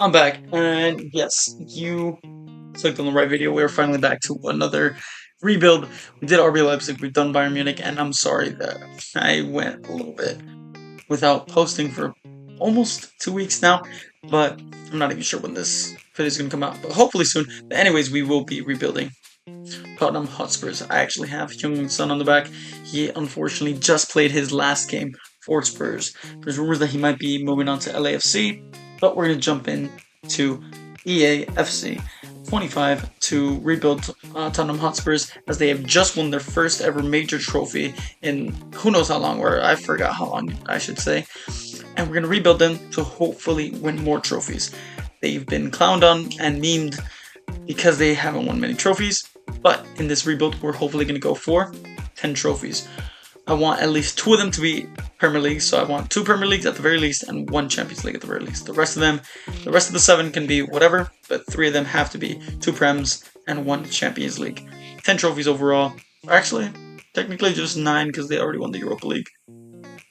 I'm back, and yes, you clicked on the right video. We're finally back to another rebuild. We did RB Leipzig, we've done Bayern Munich, and I'm sorry that I went a little bit without posting for almost 2 weeks now, but I'm not even sure when this video is going to come out, but hopefully soon. But anyways, we will be rebuilding Tottenham Hotspurs. I actually have Heung-min Son on the back. He unfortunately just played his last game for Spurs. There's rumors that he might be moving on to LAFC, but we're going to jump in to EAFC 25 to rebuild Tottenham Hotspurs, as they have just won their first ever major trophy in who knows how long, or I forgot how long I should say. And we're going to rebuild them to hopefully win more trophies. They've been clowned on and memed because they haven't won many trophies, but in this rebuild we're hopefully going to go for 10 trophies. I want at least 2 of them to be Premier League, so I want 2 Premier Leagues at the very least and 1 Champions League at the very least. The rest of the 7 can be whatever, but 3 of them have to be 2 Prems and 1 Champions League. 10 trophies overall. Or actually, technically just 9 because they already won the Europa League.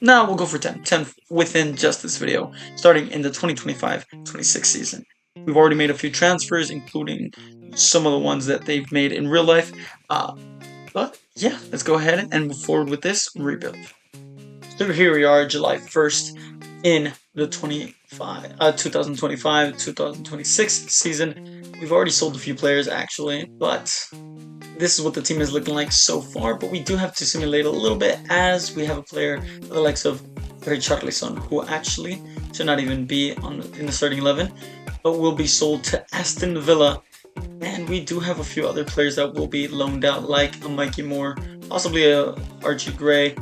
No, we'll go for 10. 10 within just this video, starting in the 2025-26 season. We've already made a few transfers, including some of the ones that they've made in real life. But yeah, let's go ahead and move forward with this rebuild. So here we are, July 1st in the 2025-2026 season. We've already sold a few players actually, but this is what the team is looking like so far. But we do have to simulate a little bit, as we have a player the likes of Richarlison, who actually should not even be in the starting 11, but will be sold to Aston Villa. And we do have a few other players that will be loaned out, like a Mikey Moore, possibly a Archie Gray,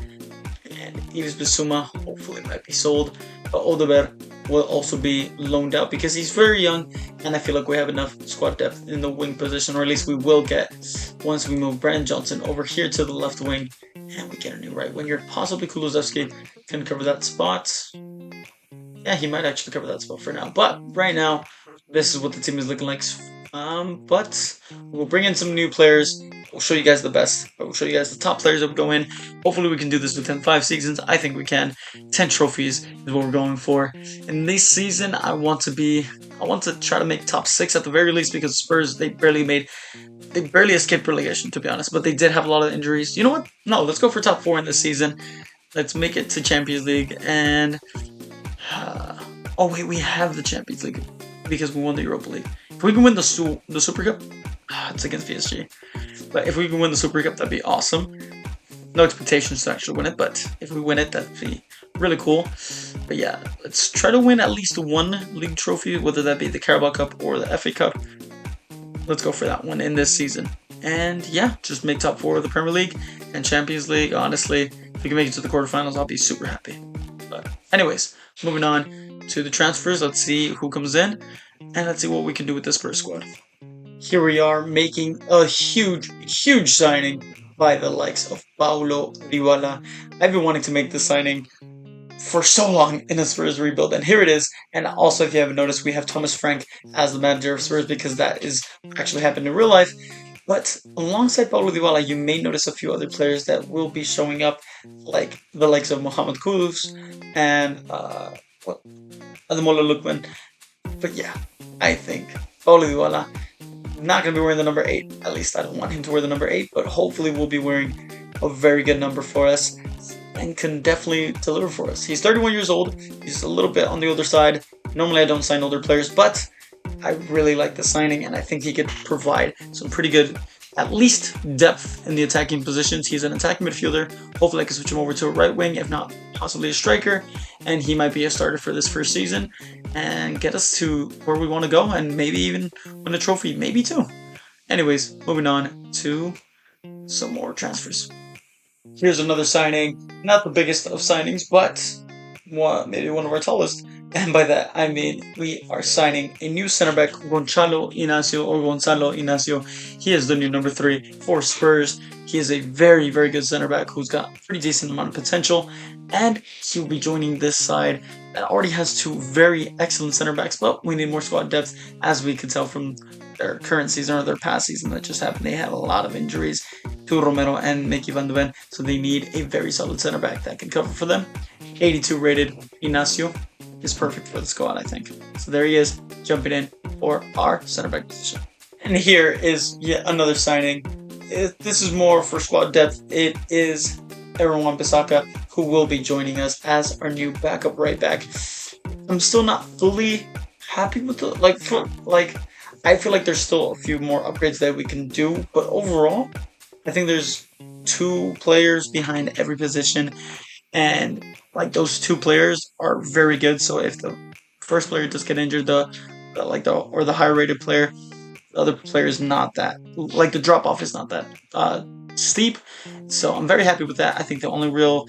and Yves Bissouma hopefully might be sold. But Odegaard will also be loaned out because he's very young, and I feel like we have enough squad depth in the wing position, or at least we will get once we move Brandon Johnson over here to the left wing, and we get a new right winger. Possibly Kulusevski can cover that spot. Yeah, he might actually cover that spot for now. But right now, this is what the team is looking like. But we'll bring in some new players. We'll show you guys the best. We'll show you guys the top players that will go in. Hopefully we can do this within 5 seasons. I think we can. 10 trophies is what we're going for. In this season, I want to try to make top 6 at the very least, because Spurs, they barely escaped relegation, to be honest. But they did have a lot of injuries. You know what? No, let's go for top 4 in this season. Let's make it to Champions League. And oh wait, we have the Champions League because we won the Europa League. If we can win the Super Cup, it's against PSG. But if we can win the Super Cup, that'd be awesome. No expectations to actually win it, but if we win it, that'd be really cool. But yeah, let's try to win at least 1 league trophy, whether that be the Carabao Cup or the FA Cup. Let's go for that one in this season. And yeah, just make top 4 of the Premier League and Champions League. Honestly, if we can make it to the quarterfinals, I'll be super happy. But anyways, moving on to the transfers. Let's see who comes in, and let's see what we can do with this Spurs squad. Here we are, making a huge signing by the likes of Paulo Dybala. I've been wanting to make this signing for so long in the Spurs rebuild, and here it is. And also, if you haven't noticed, we have Thomas Frank as the manager of Spurs, because that is actually happened in real life. But alongside Paulo Dybala, you may notice a few other players that will be showing up, like the likes of Mohamed Kudus and Ademola Lookman. But yeah, I think Paulo Dybala not going to be wearing the number 8. At least I don't want him to wear the number 8, but hopefully will be wearing a very good number for us and can definitely deliver for us. He's 31 years old. He's a little bit on the older side. Normally I don't sign older players, but I really like the signing, and I think he could provide some pretty good, at least, depth in the attacking positions. He's an attacking midfielder. Hopefully I can switch him over to a right wing, if not possibly a striker, and he might be a starter for this first season and get us to where we want to go, and maybe even win a trophy, maybe 2. Anyways, moving on to some more transfers. Here's another signing, not the biggest of signings, but maybe one of our tallest. And by that, I mean we are signing a new center back, Gonzalo Inacio. He is the new number 3 for Spurs. He is a very good center back who's got a pretty decent amount of potential, and he will be joining this side that already has 2 very excellent center backs, but we need more squad depth, as we could tell from their current season or their past season that just happened. They had a lot of injuries to Romero and Mickey Van de Ven, so they need a very solid center back that can cover for them. 82 rated Inacio is perfect for the squad, I think. So there he is, jumping in for our center back position. And here is yet another signing. This is more for squad depth. It is Aaron Wan-Bissaka, who will be joining us as our new backup right back. I'm still not fully happy with the I feel like there's still a few more upgrades that we can do, but overall, I think there's 2 players behind every position, and like those 2 players are very good. So if the first player does get injured, the higher rated player, the other player is not that like the drop off is not that steep. So I'm very happy with that. I think the only real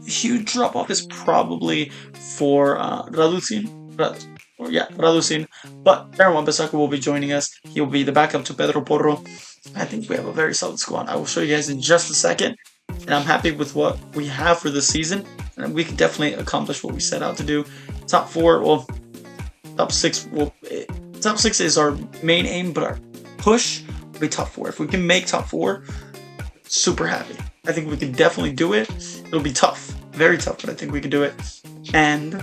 huge drop off is probably for Raducin. But Aaron Wan-Bissaka will be joining us. He'll be the backup to Pedro Porro. I think we have a very solid squad. I will show you guys in just a second. And I'm happy with what we have for this season. And we can definitely accomplish what we set out to do. Top 4, well, top 6 will. Top 6 is our main aim, but our push will be top 4. If we can make top 4, super happy. I think we can definitely do it. It'll be tough, very tough, but I think we can do it. And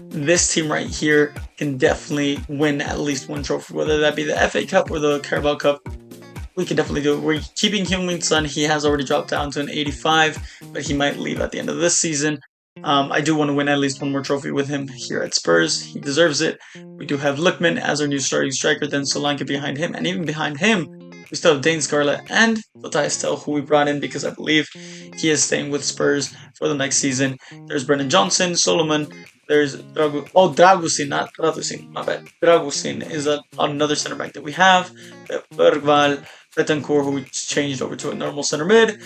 this team right here can definitely win at least one trophy, whether that be the FA Cup or the Carabao Cup. We can definitely do it. We're keeping Heung-min Son. He has already dropped down to an 85, but he might leave at the end of this season. I do want to win at least one more trophy with him here at Spurs. He deserves it. We do have Lookman as our new starting striker, then Solanke behind him, and even behind him, we still have Dane Scarlett and Matthias Tell, who we brought in because I believe he is staying with Spurs for the next season. There's Brennan Johnson, Solomon, there's Dragusin, not Raducin, my bad. Dragusin is another center back that we have. Bergval, Betancourt, who we changed over to a normal center mid,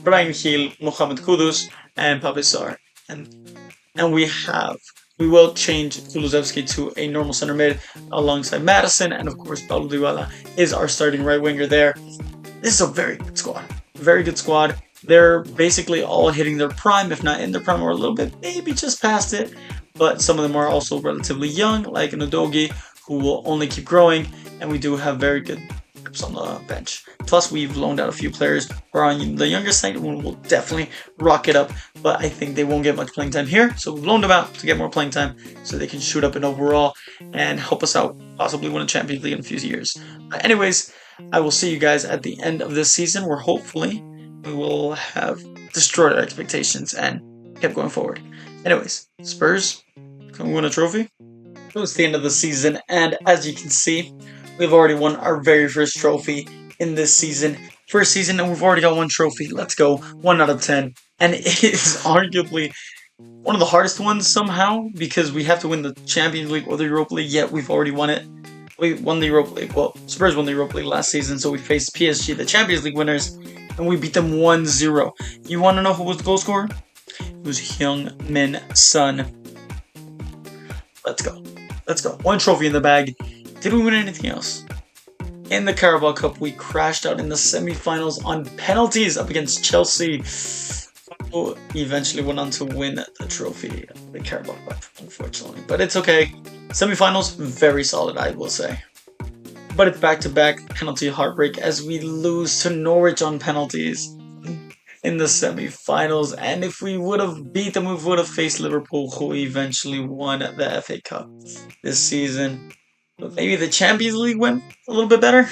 Brian Hill, Mohamed Kudus, and Papisar. And we will change Kulusevski to a normal center mid alongside Madison, and of course Paulo Dybala is our starting right winger there. This is a very good squad. Very good squad. They're basically all hitting their prime, if not in their prime, or a little bit, maybe just past it. But some of them are also relatively young, like Nodogi, who will only keep growing, and we do have very good grips on the bench. Plus, we've loaned out a few players who are on the younger side, and we'll definitely rock it up. But I think they won't get much playing time here, so we've loaned them out to get more playing time, so they can shoot up in overall and help us out, possibly win a Champions League in a few years. Anyways, I will see you guys at the end of this season, where hopefully we will have destroyed our expectations and kept going forward. Anyways, Spurs, can we win a trophy? It was the end of the season, and as you can see, we've already won our very first trophy in this season. First season, and we've already got 1 trophy. Let's go. 1 out of 10. And it is arguably one of the hardest ones somehow, because we have to win the Champions League or the Europa League, yet we've already won it. We won the Europa League. Well, Spurs won the Europa League last season, so we faced PSG, the Champions League winners, and we beat them 1-0. You want to know who was the goal scorer? It was Heung-min Son. Let's go. Let's go. 1 trophy in the bag. Did we win anything else? In the Carabao Cup, we crashed out in the semi-finals on penalties up against Chelsea. Who eventually went on to win the trophy, the Carabao Cup, unfortunately. But it's okay. Semi-finals, very solid, I will say. But it's back-to-back penalty heartbreak as we lose to Norwich on penalties in the semi-finals. And if we would have beat them, we would have faced Liverpool, who eventually won the FA Cup this season. But maybe the Champions League went a little bit better?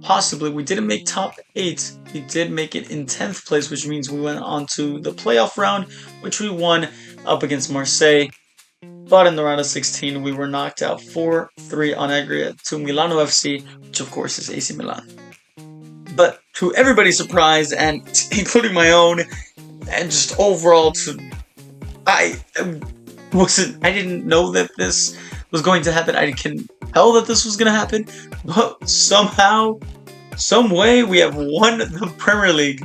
Possibly. We didn't make top 8. We did make it in 10th place, which means we went on to the playoff round, which we won up against Marseille. But in the round of 16, we were knocked out 4-3 on aggregate to Milano FC, which of course is AC Milan. But to everybody's surprise, and including my own, and just overall, I didn't know that this was going to happen. I can tell that this was going to happen, but somehow, some way, we have won the Premier League.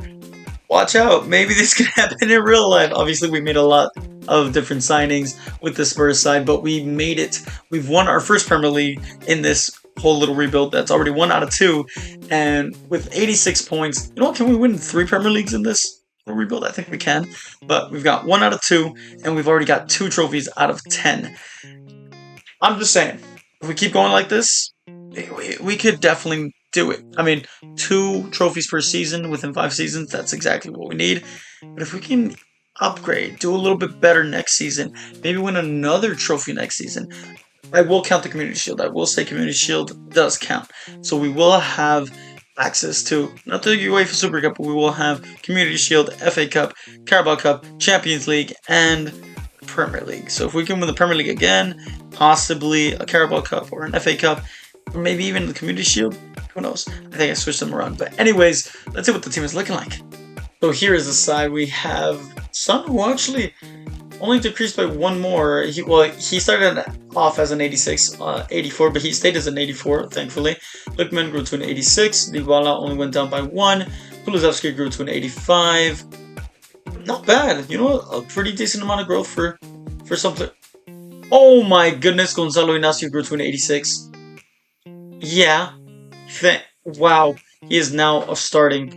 Watch out, maybe this can happen in real life. Obviously, we made a lot of different signings with the Spurs side, but we made it. We've won our first Premier League in this whole little rebuild. That's already 1 out of 2, and with 86 points, you know what? Can we win 3 Premier Leagues in this rebuild? I think we can, but we've got 1 out of 2, and we've already got 2 trophies out of 10. I'm just saying, if we keep going like this, we could definitely do it. I mean, 2 trophies per season within 5 seasons, that's exactly what we need. But if we can upgrade, do a little bit better next season, maybe win another trophy next season, I will count the Community Shield. I will say Community Shield does count. So we will have access to, not the UEFA Super Cup, but we will have Community Shield, FA Cup, Carabao Cup, Champions League, and Premier League. So if we can win the Premier League again, possibly a Carabao Cup or an FA Cup, or maybe even the Community Shield, who knows? I think I switched them around. But anyways, let's see what the team is looking like. So here is the side. We have Son, who actually only decreased by one more. He started off as an 86, 84, but he stayed as an 84, thankfully. Lookman grew to an 86. Dybala only went down by one. Kulusevski grew to an 85. Not bad. You know, a pretty decent amount of growth for something. Oh my goodness, Gonzalo Inacio grew to an 86. Yeah. Wow. He is now starting.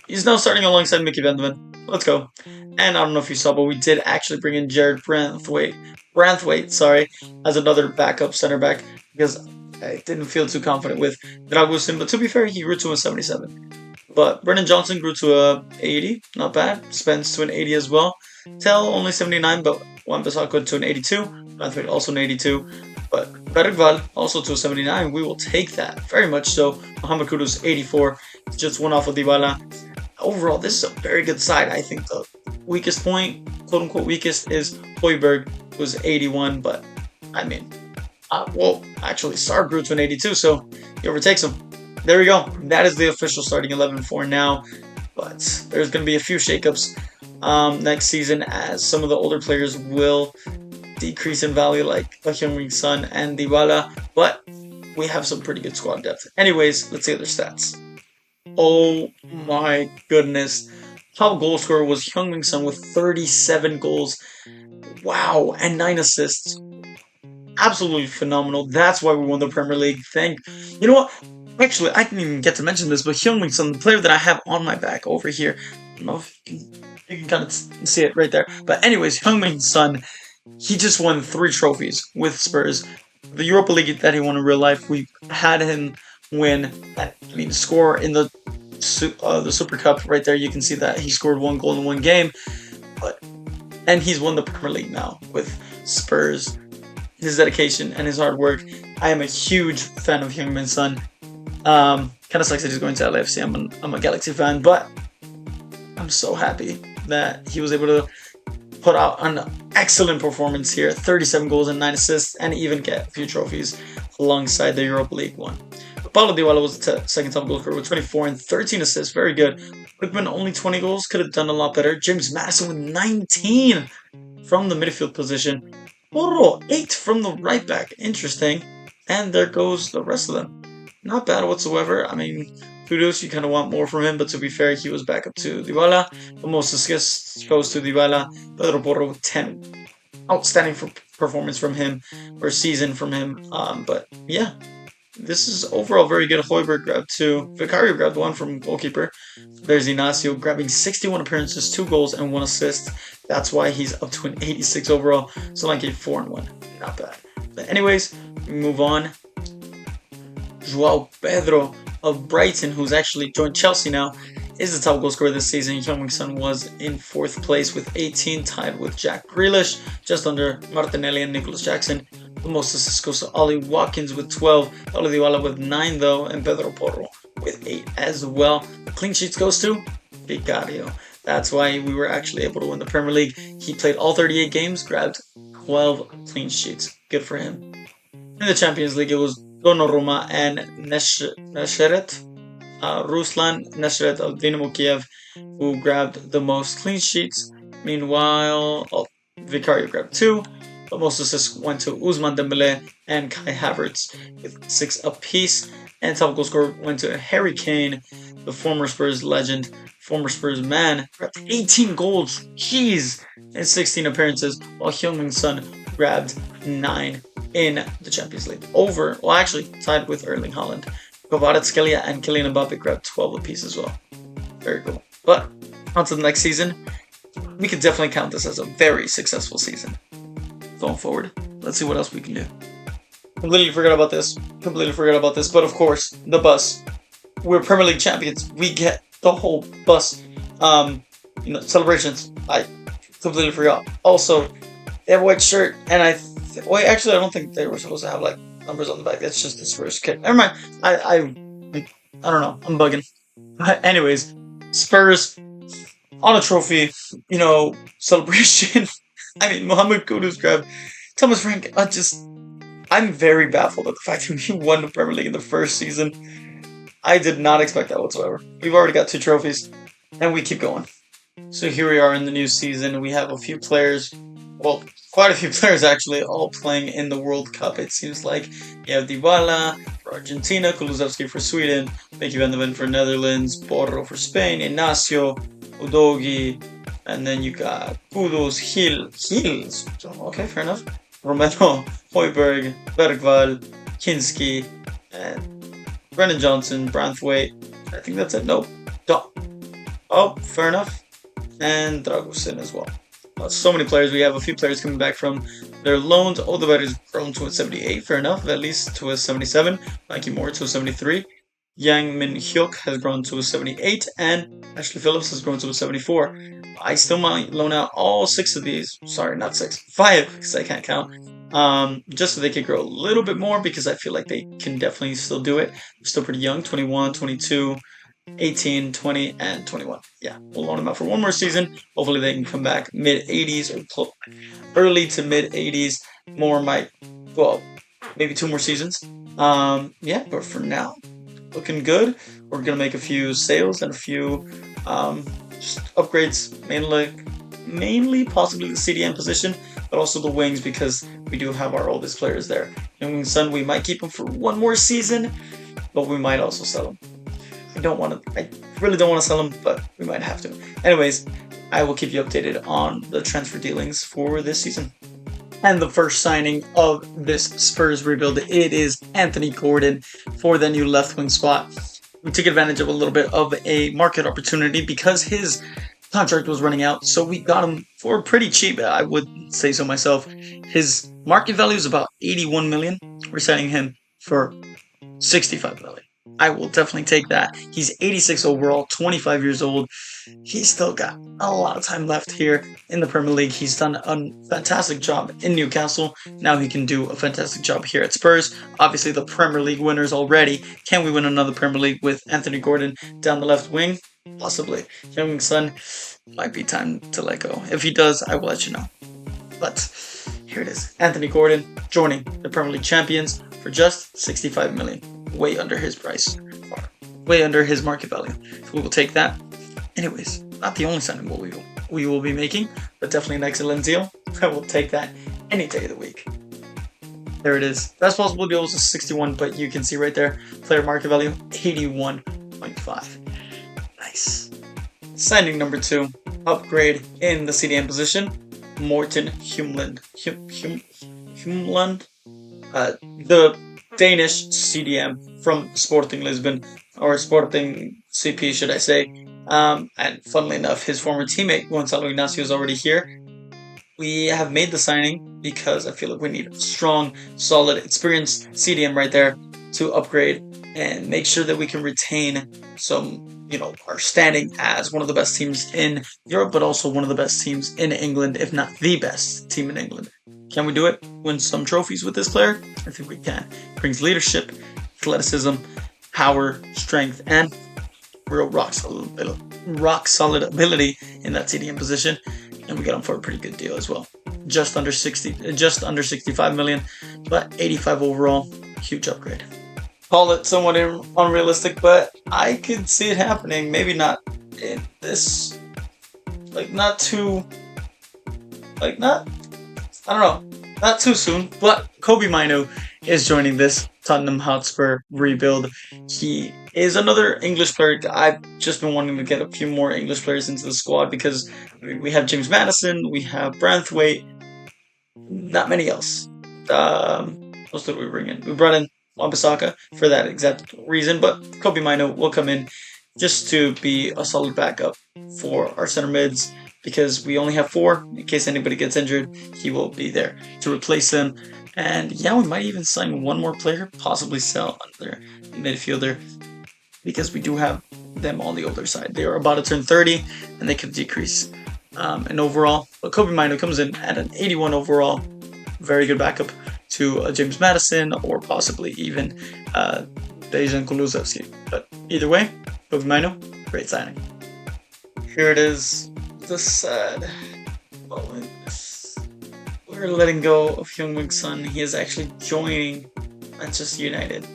He's now starting alongside Mickey Van de Ven. Let's go. And I don't know if you saw, but we did actually bring in Jared Branthwaite, sorry, as another backup center back because I didn't feel too confident with Dragusin. But to be fair, he grew to a 77. But Brennan Johnson grew to a 80. Not bad. Spence to an 80 as well. Tell only 79, but Wan-Bissaka to an 82. Branthwaite also an 82. But Bergval also to a 79. We will take that. Very much so. Mohamed Kudus 84. Just one off of Dybala. Overall, this is a very good side. I think the weakest point, quote unquote weakest, is Højbjerg, who's 81, but I mean, well, actually, Sarr grew to an 82, so he overtakes him. There we go. That is the official starting 11 for now, but there's going to be a few shakeups next season as some of the older players will decrease in value, like Heung-min Son and Dybala, but we have some pretty good squad depth. Anyways, let's see their stats. Oh my goodness. Top goal scorer was Heung-min Son with 37 goals. Wow, and 9 assists. Absolutely phenomenal. That's why we won the Premier League. You know what? Actually, I didn't even get to mention this, but Heung-min Son, the player that I have on my back over here, I don't know if you can kind of see it right there. But anyways, Heung-min Son, he just won 3 trophies with Spurs. The Europa League that he won in real life, we had him score in the Super Cup right there. You can see that he scored 1 goal in 1 game, and he's won the Premier League now with Spurs. His dedication and his hard work. I am a huge fan of Heung-min Son. Kind of sucks that he's going to LAFC. I'm a Galaxy fan, but I'm so happy that he was able to put out an excellent performance here. 37 goals and 9 assists, and even get a few trophies alongside the Europa League one. Paulo Dybala was the second top goal scorer with 24 and 13 assists. Very good. Lookman only 20 goals. Could have done a lot better. James Maddison with 19 from the midfield position. Porro, 8 from the right back. Interesting. And there goes the rest of them. Not bad whatsoever. I mean, Kudus, you kind of want more from him, but to be fair, he was back up to Dybala. The most assists goes to Dybala. Pedro Porro with 10. Outstanding performance from him, or season from him. But yeah, this is overall very good. Højbjerg grabbed 2. Vicario grabbed 1 from goalkeeper. There's Inacio grabbing 61 appearances, 2 goals, and 1 assist. That's why he's up to an 86 overall. Solanke 4 and 1. Not bad. But anyways, we move on. João Pedro of Brighton, who's actually joined Chelsea now, is the top goal scorer this season. Heung-min Son was in 4th place with 18, tied with Jack Grealish, just under Martinelli and Nicholas Jackson. The most assists goes to Ollie Watkins with 12, Paulo Dybala with 9 though, and Pedro Porro with 8 as well. The clean sheets goes to Vicario. That's why we were actually able to win the Premier League. He played all 38 games, grabbed 12 clean sheets. Good for him. In the Champions League, it was Donnarumma and Nesheret, Ruslan Nesheret of Dynamo Kiev, who grabbed the most clean sheets. Meanwhile, Vicario grabbed 2. But most assists went to Ousmane Dembele and Kai Havertz with 6 apiece. And top goal scorer went to Harry Kane, the former Spurs legend, former Spurs man, grabbed 18 goals, jeez, in 16 appearances, while Heung-min Son grabbed 9 in the Champions League. Actually tied with Erling Haaland. Kvaratskhelia and Kylian Mbappe grabbed 12 apiece as well. Very cool. But on to the next season. We could definitely count this as a very successful season. Going forward, let's see what else we can do. Completely forgot about this. But of course, the bus. We're Premier League champions. We get the whole bus. Celebrations. I completely forgot. Also, they have a white shirt, and I Wait, actually, I don't think they were supposed to have like numbers on the back. That's just the Spurs kit. Never mind. I don't know. I'm bugging. But anyways, Spurs on a trophy, celebration. I mean, Mohamed Kudus grabbed Thomas Frank. I'm very baffled at the fact that we won the Premier League in the first season. I did not expect that whatsoever. We've already got 2 trophies, and we keep going. So here we are in the new season. We have a few players, well, quite a few players actually, all playing in the World Cup. It seems like you have Dybala for Argentina, Kulusevski for Sweden, Mickey van de Ven for Netherlands, Porro for Spain, Ignacio, Udogi, and then you got Kudus, Hills. Okay, fair enough. Romero, Hoiberg, Bergvall, Kinski, and Brennan Johnson, Branthwaite. I think that's it. Nope. Oh, fair enough. And Dragusin as well. So many players. We have a few players coming back from their loans. Odegaard has grown to a 78, fair enough. At least to a 77. Mikey Moore to a 73. Yang Min Hyuk has grown to a 78. And Ashley Phillips has grown to a 74. I still might loan out all 6 of these. Sorry, not 6. 5, because I can't count. Just so they could grow a little bit more, because I feel like they can definitely still do it. They're still pretty young. 21, 22. 18, 20, and 21. Yeah, we'll loan them out for one more season. Hopefully they can come back mid-80s or early to mid-80s. More might, well, maybe 2 more seasons. Yeah, but for now, looking good. We're going to make a few sales and a few just upgrades, mainly possibly the CDM position, but also the wings, because we do have our oldest players there. Young Sun, we might keep him for one more season, but we might also sell him. I really don't want to sell him, but we might have to. Anyways, I will keep you updated on the transfer dealings for this season. And the first signing of this Spurs rebuild, it is Anthony Gordon for the new left wing spot. We took advantage of a little bit of a market opportunity because his contract was running out, so we got him for pretty cheap. I would say so myself. His market value is about 81 million. We're signing him for 65 million. I will definitely take that. He's 86 overall, 25 years old. He's still got a lot of time left here in the Premier League. He's done a fantastic job in Newcastle. Now he can do a fantastic job here at Spurs. Obviously, the Premier League winners already. Can we win another Premier League with Anthony Gordon down the left wing? Possibly. Young Sun, might be time to let go. If he does, I will let you know. But here it is. Anthony Gordon joining the Premier League champions for just 65 million. Way under his price, way under his market value. So we will take that. Anyways, not the only signing we will be making, but definitely an excellent deal. I will take that any day of the week. There it is. Best possible deal was 61, but you can see right there, player market value 81.5. Nice. Signing number 2, upgrade in the CDM position, Morten Humland. The Danish CDM from Sporting Lisbon, or Sporting CP, should I say. And funnily enough, his former teammate, Gonzalo Ignacio, is already here. We have made the signing because I feel like we need a strong, solid, experienced CDM right there to upgrade and make sure that we can retain some, our standing as one of the best teams in Europe, but also one of the best teams in England, if not the best team in England. Can we do it? Win some trophies with this player? I think we can. Brings leadership, athleticism, power, strength, and real rock solid ability in that CDM position. And we got him for a pretty good deal as well. Just under 65 million, but 85 overall. Huge upgrade. Call it somewhat unrealistic, but I could see it happening. Maybe not in this, not too soon, but Kobbie Mainoo is joining this Tottenham Hotspur rebuild. He is another English player. I've just been wanting to get a few more English players into the squad because we have James Maddison, we have Branthwaite, not many else. What else did we bring in? We brought in Wan-Bissaka for that exact reason, but Kobbie Mainoo will come in just to be a solid backup for our center mids, because we only have 4. In case anybody gets injured, he will be there to replace him. And yeah, we might even sign one more player, possibly sell another midfielder, because we do have them on the older side. They are about to turn 30, and they could decrease in overall. But Kobbie Mainoo comes in at an 81 overall. very good backup to James Madison or possibly even Dejan Kulusevski. But either way, Kobe Mino, great signing. Here it is, the sad moment. We're letting go of Heung-min Son. He is actually joining Manchester United.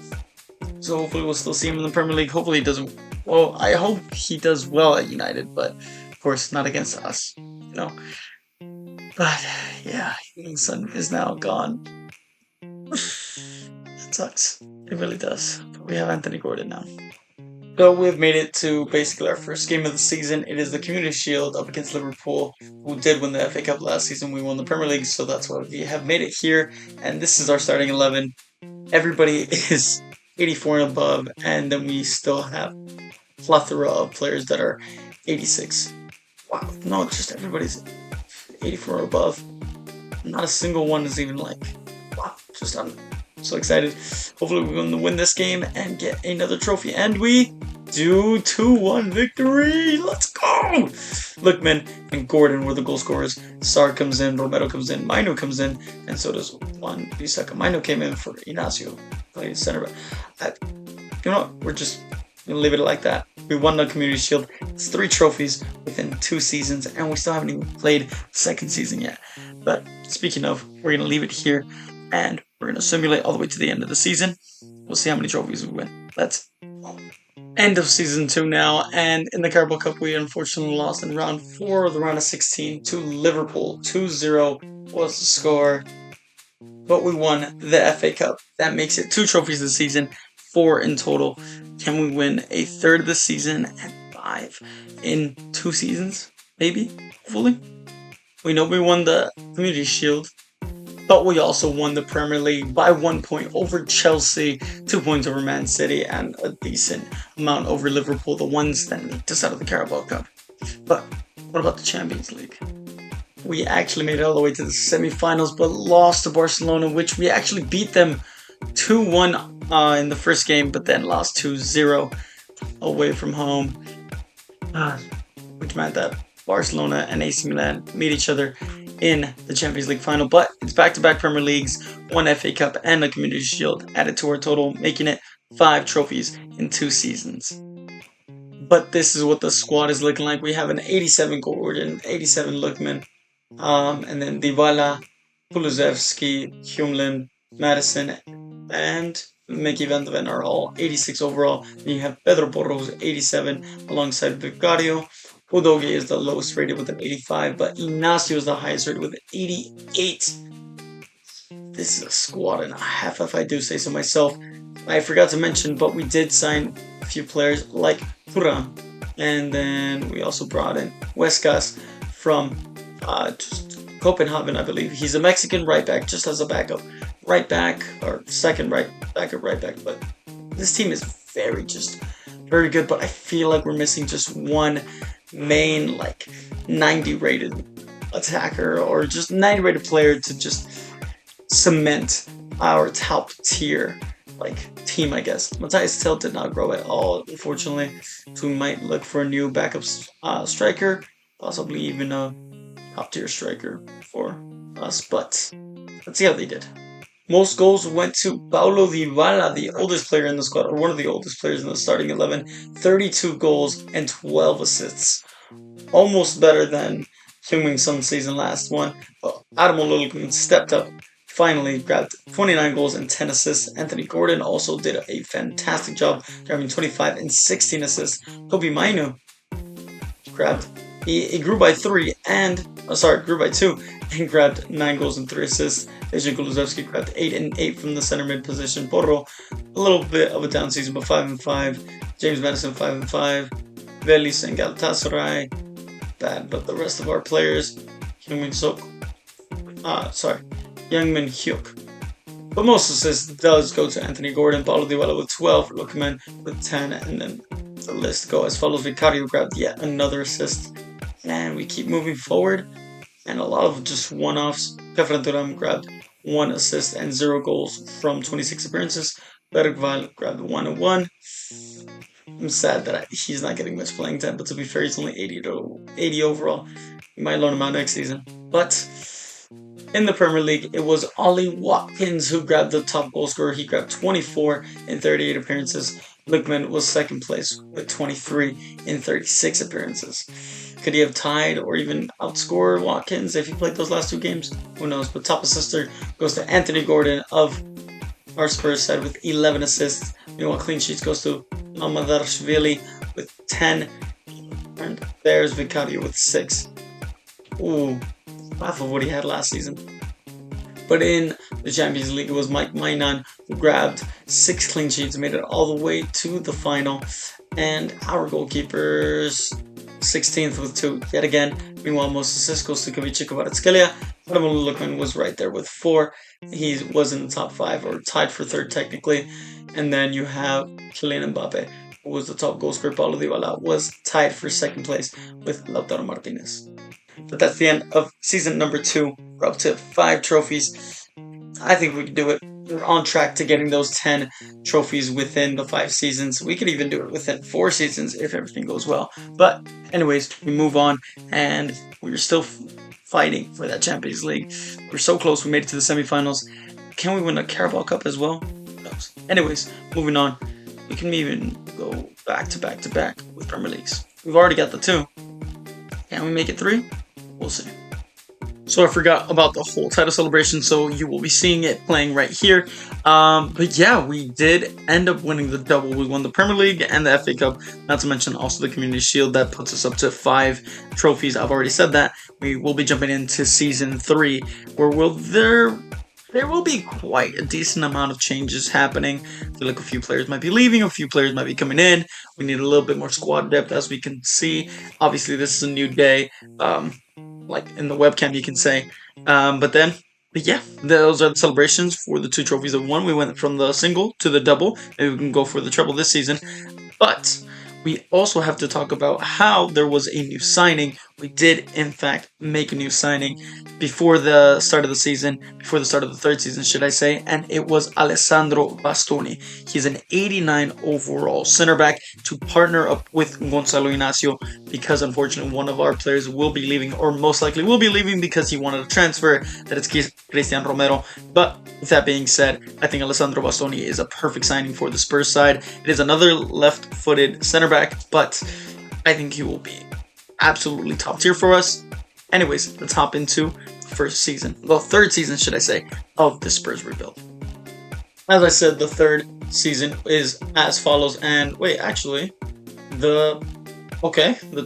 So hopefully we'll still see him in the Premier League. Hopefully he doesn't. Well, I hope he does well at United, but of course not against us, you know. But yeah, Heung-min Son is now gone. It sucks. It really does. But we have Anthony Gordon now. So we've made it to basically our first game of the season. It is the Community Shield up against Liverpool, who did win the FA Cup last season. We won the Premier League, so that's why we have made it here. And this is our starting 11. Everybody is 84 and above, and then we still have plethora of players that are 86. Wow, no, just everybody's 84 or above. Not a single one is even like, wow, just I'm so excited. Hopefully we're going to win this game and get another trophy. And we do 2-1 victory. Let's go. Lookman and Gordon were the goal scorers. Sar comes in, Romero comes in, Mino comes in, and so does Juan Bisaka. Mino came in for Inacio, playing center back. You know what? We're just going to leave it like that. We won the Community Shield. It's 3 trophies within 2 seasons, and we still haven't even played the second season yet. But speaking of, we're going to leave it here, and we're going to simulate all the way to the end of the season. We'll see how many trophies we win. Let's go. End of season 2 now, and in the Carabao Cup we unfortunately lost in round 4 of the round of 16 to Liverpool. 2-0 was the score, but we won the FA Cup. That makes it 2 trophies this season, 4 in total. Can we win a third of the season and 5 in 2 seasons? Maybe, hopefully. We know we won the Community Shield, but we also won the Premier League by 1 point over Chelsea, 2 points over Man City, and a decent amount over Liverpool, the ones that knocked us out of the Carabao Cup. But what about the Champions League? We actually made it all the way to the semi-finals, but lost to Barcelona, which we actually beat them 2-1 in the first game, but then lost 2-0 away from home, which meant that Barcelona and AC Milan meet each other in the Champions League final. But it's back-to-back Premier Leagues, 1 FA Cup, and a Community Shield added to our total, making it 5 trophies in 2 seasons. But this is what the squad is looking like. We have an 87 Gordon, 87 Lookman, and then Dybala, Kulusevski, Humlin, Madison, and Mickey Van de Ven are all 86 overall. Then you have Pedro Porro's 87 alongside Vicario. Udogie is the lowest rated with an 85, but Inacio is the highest rated with an 88. This is a squad and a half, if I do say so myself. I forgot to mention, but we did sign a few players like Turan, and then we also brought in Huescas from Copenhagen, I believe. He's a Mexican right back, just as a backup right back, or second backup right back. But this team is very good, but I feel like we're missing just one main, like, 90 rated attacker, or just 90 rated player to just cement our top tier, like, team, I guess. Matthias Till did not grow at all, unfortunately, so we might look for a new backup striker, possibly even a top tier striker for us, but let's see how they did. Most goals went to Paulo Dybala, the oldest player in the squad, or one of the oldest players in the starting 11. 32 goals and 12 assists. Almost better than Heung-min Son's season last one. But Adam O'Loughlin stepped up, finally grabbed 29 goals and 10 assists. Anthony Gordon also did a fantastic job, grabbing 25 and 16 assists. Kobe Mino grabbed, he grew by 2 and grabbed 9 goals and 3 assists. Dejan Kulusevski grabbed 8 and 8 from the center mid position. Porro, a little bit of a down season, but 5 and 5. James Madison 5 and 5. Velis and Galatasaray, bad, but the rest of our players, Youngmin Hyuk. But most assists does go to Anthony Gordon, Paulo Dybala with 12, Lookman with 10, and then the list go as follows. Vicario grabbed yet another assist, and we keep moving forward, and a lot of just one-offs. Kefren Turam grabbed 1 assist and 0 goals from 26 appearances. Bergwijn grabbed 1 and 1. I'm sad that he's not getting much playing time, but to be fair, he's only 80 overall. We might loan him out next season. But In the Premier League, it was Ollie Watkins who grabbed the top goal scorer. He grabbed 24 in 38 appearances. Lookman was second place with 23 in 36 appearances. Could he have tied or even outscored Watkins if he played those last two games? Who knows? But top assister goes to Anthony Gordon of our Spurs side with 11 assists. Meanwhile, clean sheets goes to Mamadashvili with 10. And there's Vicario with 6. Ooh, half of what he had last season. But in the Champions League, it was Mike Mainan who grabbed 6 clean sheets, made it all the way to the final. And our goalkeepers 16th with 2 yet again. Meanwhile, most assists goes to Kavici Kvaratskhelia. Adamolu Lookman was right there with 4. He was in the top 5, or tied for 3rd technically. And then you have Kylian Mbappe, who was the top goal scorer. Paulo Dybala was tied for 2nd place with Lautaro Martinez. But that's the end of season number 2. We're up to 5 trophies. I think we can do it. We're on track to getting those 10 trophies within the 5 seasons. We could even do it within 4 seasons if everything goes well. But anyways, we move on, and we're still fighting for that Champions League. We're so close. We made it to the semifinals. Can we win a Carabao Cup as well? Who knows? Anyways, moving on. We can even go back to back to back with Premier Leagues. We've already got the 2. Can we make it 3? We'll see. So I forgot about the whole title celebration, so you will be seeing it playing right here. But yeah, we did end up winning the double. We won the Premier League and the FA Cup, not to mention also the Community Shield. That puts us up to 5 trophies. I've already said that. We will be jumping into season 3, where there will be quite a decent amount of changes happening. I feel like a few players might be leaving, a few players might be coming in. We need a little bit more squad depth, as we can see. Obviously, this is a new day. Like in the webcam, you can say. But yeah, those are the celebrations for the 2 trophies that we won. We went from the single to the double. Maybe we can go for the treble this season. But we also have to talk about how there was a new signing. We did, in fact, make a new signing before the start of the season, before the start of the 3rd season, should I say, and it was Alessandro Bastoni. He's an 89 overall center back to partner up with Gonzalo Inacio, because unfortunately one of our players will be leaving, or most likely will be leaving because he wanted a transfer. That is Cristian Romero. But with that being said, I think Alessandro Bastoni is a perfect signing for the Spurs side. It is another left-footed center back, but I think he will be absolutely top tier for us. Anyways, let's hop into the 3rd season, should I say, of the Spurs rebuild. As I said, the 3rd season is as follows. And wait, actually, the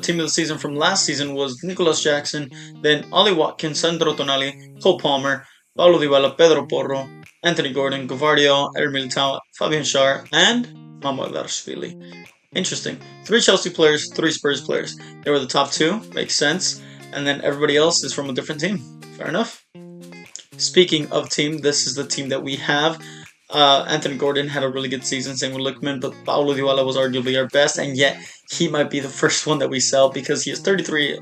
team of the season from last season was Nicholas Jackson, then Ollie Watkins, Sandro Tonali, Cole Palmer, Paulo Dybala, Pedro Porro, Anthony Gordon, Gvardio, Eder Militao, Fabian Schär, and Mamadashvili. Interesting. 3 Chelsea players, 3 Spurs players. They were the top 2, makes sense. And then everybody else is from a different team. Fair enough. Speaking of team, this is the team that we have. Anthony Gordon had a really good season, same with Lookman, but Paulo Dybala was arguably our best, and yet he might be the first one that we sell because he is 33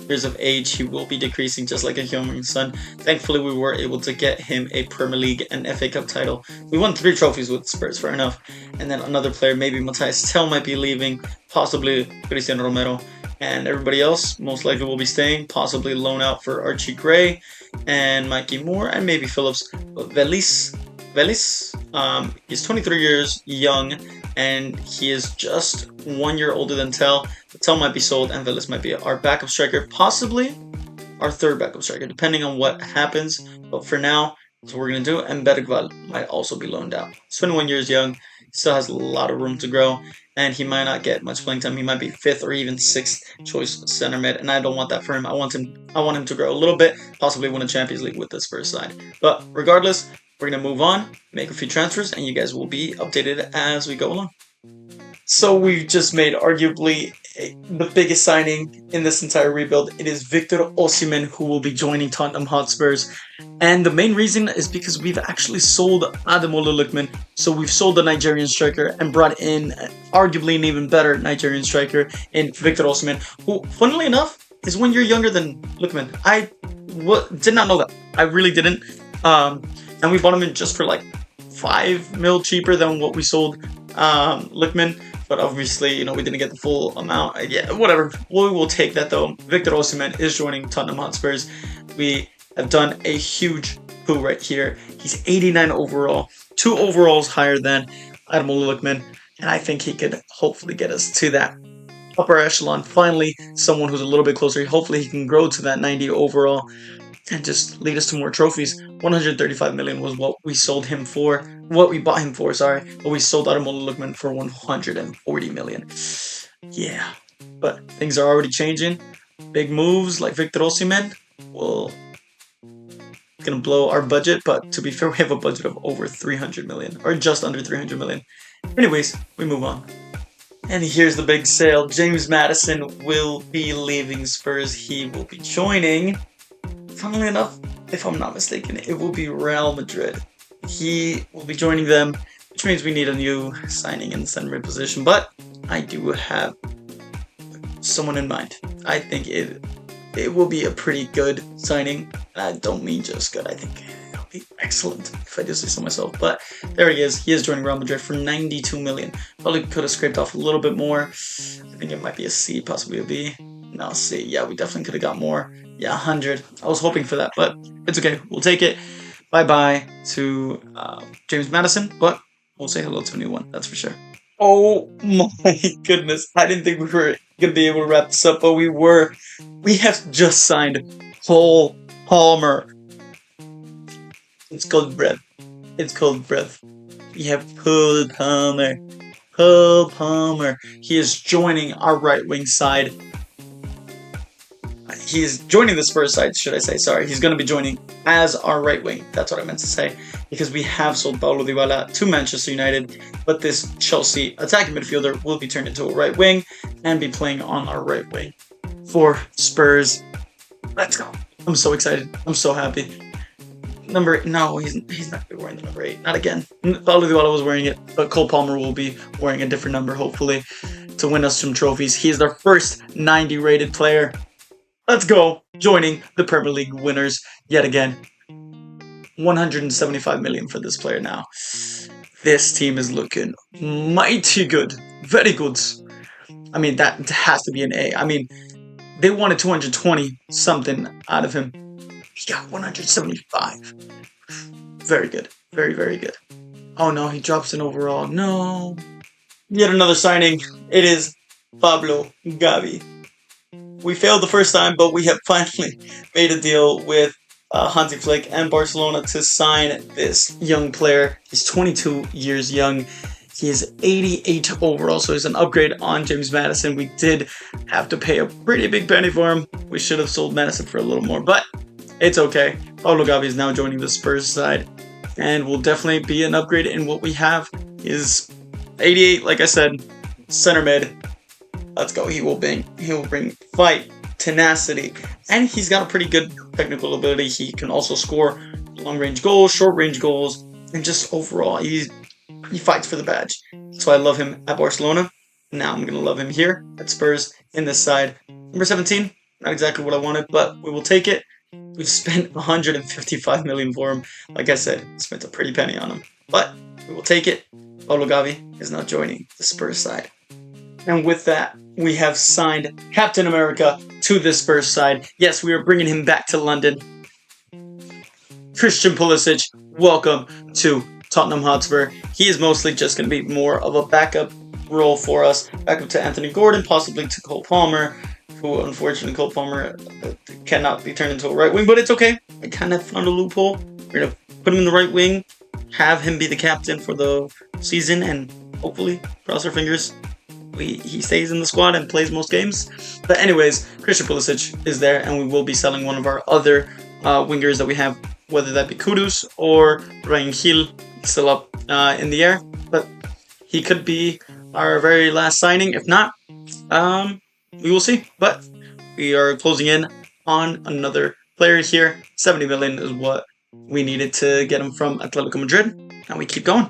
years of age. He will be decreasing just like a young son. Thankfully, we were able to get him a Premier League and FA Cup title. We won 3 trophies with Spurs, fair enough. And then another player, maybe Matthias Tell might be leaving, possibly Cristian Romero. And everybody else most likely will be staying, possibly loan out for Archie Gray and Mikey Moore and maybe Phillips. But Velis, he's 23 years young, and he is just 1 year older than Tell. But Tell might be sold, and Velis might be our backup striker, possibly our 3rd backup striker, depending on what happens. But for now, that's what we're going to do. And Bergvall might also be loaned out. He's 21 years young, still has a lot of room to grow, and he might not get much playing time. He might be 5th or even 6th choice center mid, and I don't want that for him. I want him to grow a little bit, possibly win a Champions League with this first side. But regardless, we're going to move on, make a few transfers, and you guys will be updated as we go along. So we've just made arguably the biggest signing in this entire rebuild. It is Victor Osimhen, who will be joining Tottenham Hotspurs. And the main reason is because we've actually sold Ademola Lookman. So we've sold the Nigerian striker and brought in arguably an even better Nigerian striker in Victor Osimhen, who, funnily enough, is 1 year younger than Lookman. I did not know that. I really didn't. And we bought him in just for like 5 mil cheaper than what we sold Lookman. But obviously, we didn't get the full amount. Yeah, whatever. We will take that though. Victor Osimhen is joining Tottenham Hotspurs. We have done a huge coup right here. He's 89 overall, 2 overalls higher than Ademola Lookman, and I think he could hopefully get us to that upper echelon. Finally, someone who's a little bit closer. Hopefully, he can grow to that 90 overall and just lead us to more trophies. 135 million was what we sold him for, what we bought him for, sorry, but we sold Ademola Lookman for 140 million. Yeah, but things are already changing. Big moves like Victor Osimhen will gonna blow our budget, but to be fair, we have a budget of over 300 million, or just under 300 million. Anyways, we move on. And here's the big sale. James Maddison will be leaving Spurs. He will be joining, funnily enough, if I'm not mistaken, it will be Real Madrid. He will be joining them, which means we need a new signing in the center mid position, but I do have someone in mind. I think it will be a pretty good signing. I don't mean just good. I think it'll be excellent, if I do say so myself. But there he is. He is joining Real Madrid for 92 million. Probably could have scraped off a little bit more. I think it might be a C, possibly a B. No, C. Yeah, we definitely could have got more. Yeah, 100. I was hoping for that, but it's okay. We'll take it. Bye-bye to James Maddison, but we'll say hello to a new one. That's for sure. Oh my goodness. I didn't think we were going to be able to wrap this up, but we were. We have just signed Cole Palmer. It's cold breath. It's cold breath. We have Cole Palmer. Cole Palmer. He is joining our right wing side. He is joining the Spurs side, should I say. Sorry. He's going to be joining as our right wing. That's what I meant to say. Because we have sold Paulo Dybala to Manchester United, but this Chelsea attacking midfielder will be turned into a right wing and be playing on our right wing for Spurs. Let's go. I'm so excited. I'm so happy. No, he's not wearing the number 8. Not again. Paulo Dybala was wearing it, but Cole Palmer will be wearing a different number, hopefully, to win us some trophies. He is our first 90 rated player. Let's go. Joining the Premier League winners yet again. 175 million for this player now. This team is looking mighty good. Very good. I mean, that has to be an A. I mean, they wanted 220 something out of him. He got 175. Very good. Very, very good. Oh no, he drops an overall. No. Yet another signing. It is Pablo Gavi. We failed the first time, but we have finally made a deal with Hansi Flick and Barcelona to sign this young player. He's 22 years young. He is 88 overall, so he's an upgrade on James Maddison. We did have to pay a pretty big penny for him. We should have sold Maddison for a little more, but it's okay. Pablo Gavi is now joining the Spurs side and will definitely be an upgrade in what we have. Is 88, like I said, center mid. Let's go. He will bring fight, tenacity, and he's got a pretty good technical ability. He can also score long-range goals, short-range goals, and just overall, he fights for the badge. So I love him at Barcelona. Now I'm going to love him here at Spurs in this side. Number 17, not exactly what I wanted, but we will take it. We've spent 155 million for him. Like I said, spent a pretty penny on him, but we will take it. Pablo Gavi is now joining the Spurs side. And with that, we have signed Captain America to the Spurs side. Yes, we are bringing him back to London. Christian Pulisic, welcome to Tottenham Hotspur. He is mostly just going to be more of a backup role for us. Backup to Anthony Gordon, possibly to Cole Palmer, who unfortunately Cole Palmer cannot be turned into a right wing, but it's okay. I kind of found a loophole. We're going to put him in the right wing, have him be the captain for the season, and hopefully, cross our fingers, he stays in the squad and plays most games. But anyways, Christian Pulisic is there, and we will be selling one of our other wingers that we have, whether that be Kudus or Ryan Gil, still up in the air. But he could be our very last signing. If not, we will see. But we are closing in on another player here. 70 million is what we needed to get him from Atletico Madrid, and we keep going.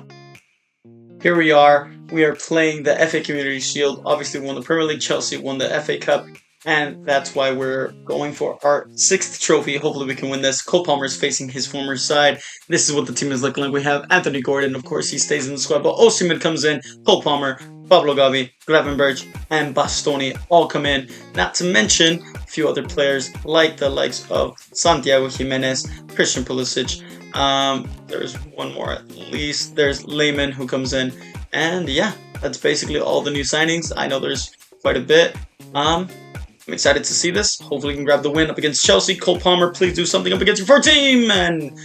Here we are. We are playing the FA Community Shield. Obviously, we won the Premier League. Chelsea won the FA Cup. And that's why we're going for our 6th trophy. Hopefully we can win this. Cole Palmer is facing his former side. This is what the team is looking like. We have Anthony Gordon. Of course, he stays in the squad. But Osimhen comes in. Cole Palmer, Pablo Gavi, Gravenberch, and Bastoni all come in. Not to mention a few other players like the likes of Santiago Jimenez, Christian Pulisic. There's one more at least. There's Lehman who comes in. And yeah, that's basically all the new signings. I know there's quite a bit. I'm excited to see this. Hopefully we can grab the win up against Chelsea. Cole Palmer, please do something up against your 4 team. And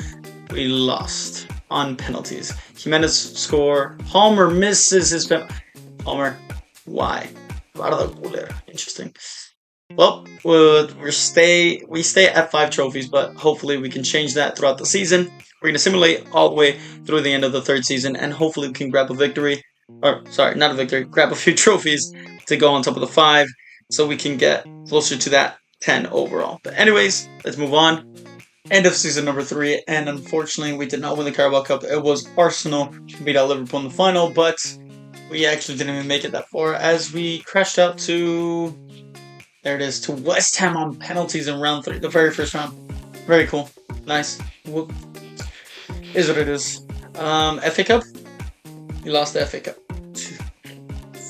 we lost on penalties. Jimenez score. Palmer misses his penalty. Palmer, why? Interesting. Well, we stay at 5 trophies, but hopefully we can change that throughout the season. We're going to simulate all the way through the end of the 3rd season, and hopefully we can grab a victory. Or, sorry, not a victory. Grab a few trophies to go on top of the 5, so we can get closer to that 10 overall. But anyways, let's move on. End of season number 3, and unfortunately we did not win the Carabao Cup. It was Arsenal who beat out Liverpool in the final, but we actually didn't even make it that far as we crashed out to... There it is, to West Ham on penalties in round 3, the very first round. Very cool. Nice. Whoop. Is what it is. FA Cup? We lost the FA Cup.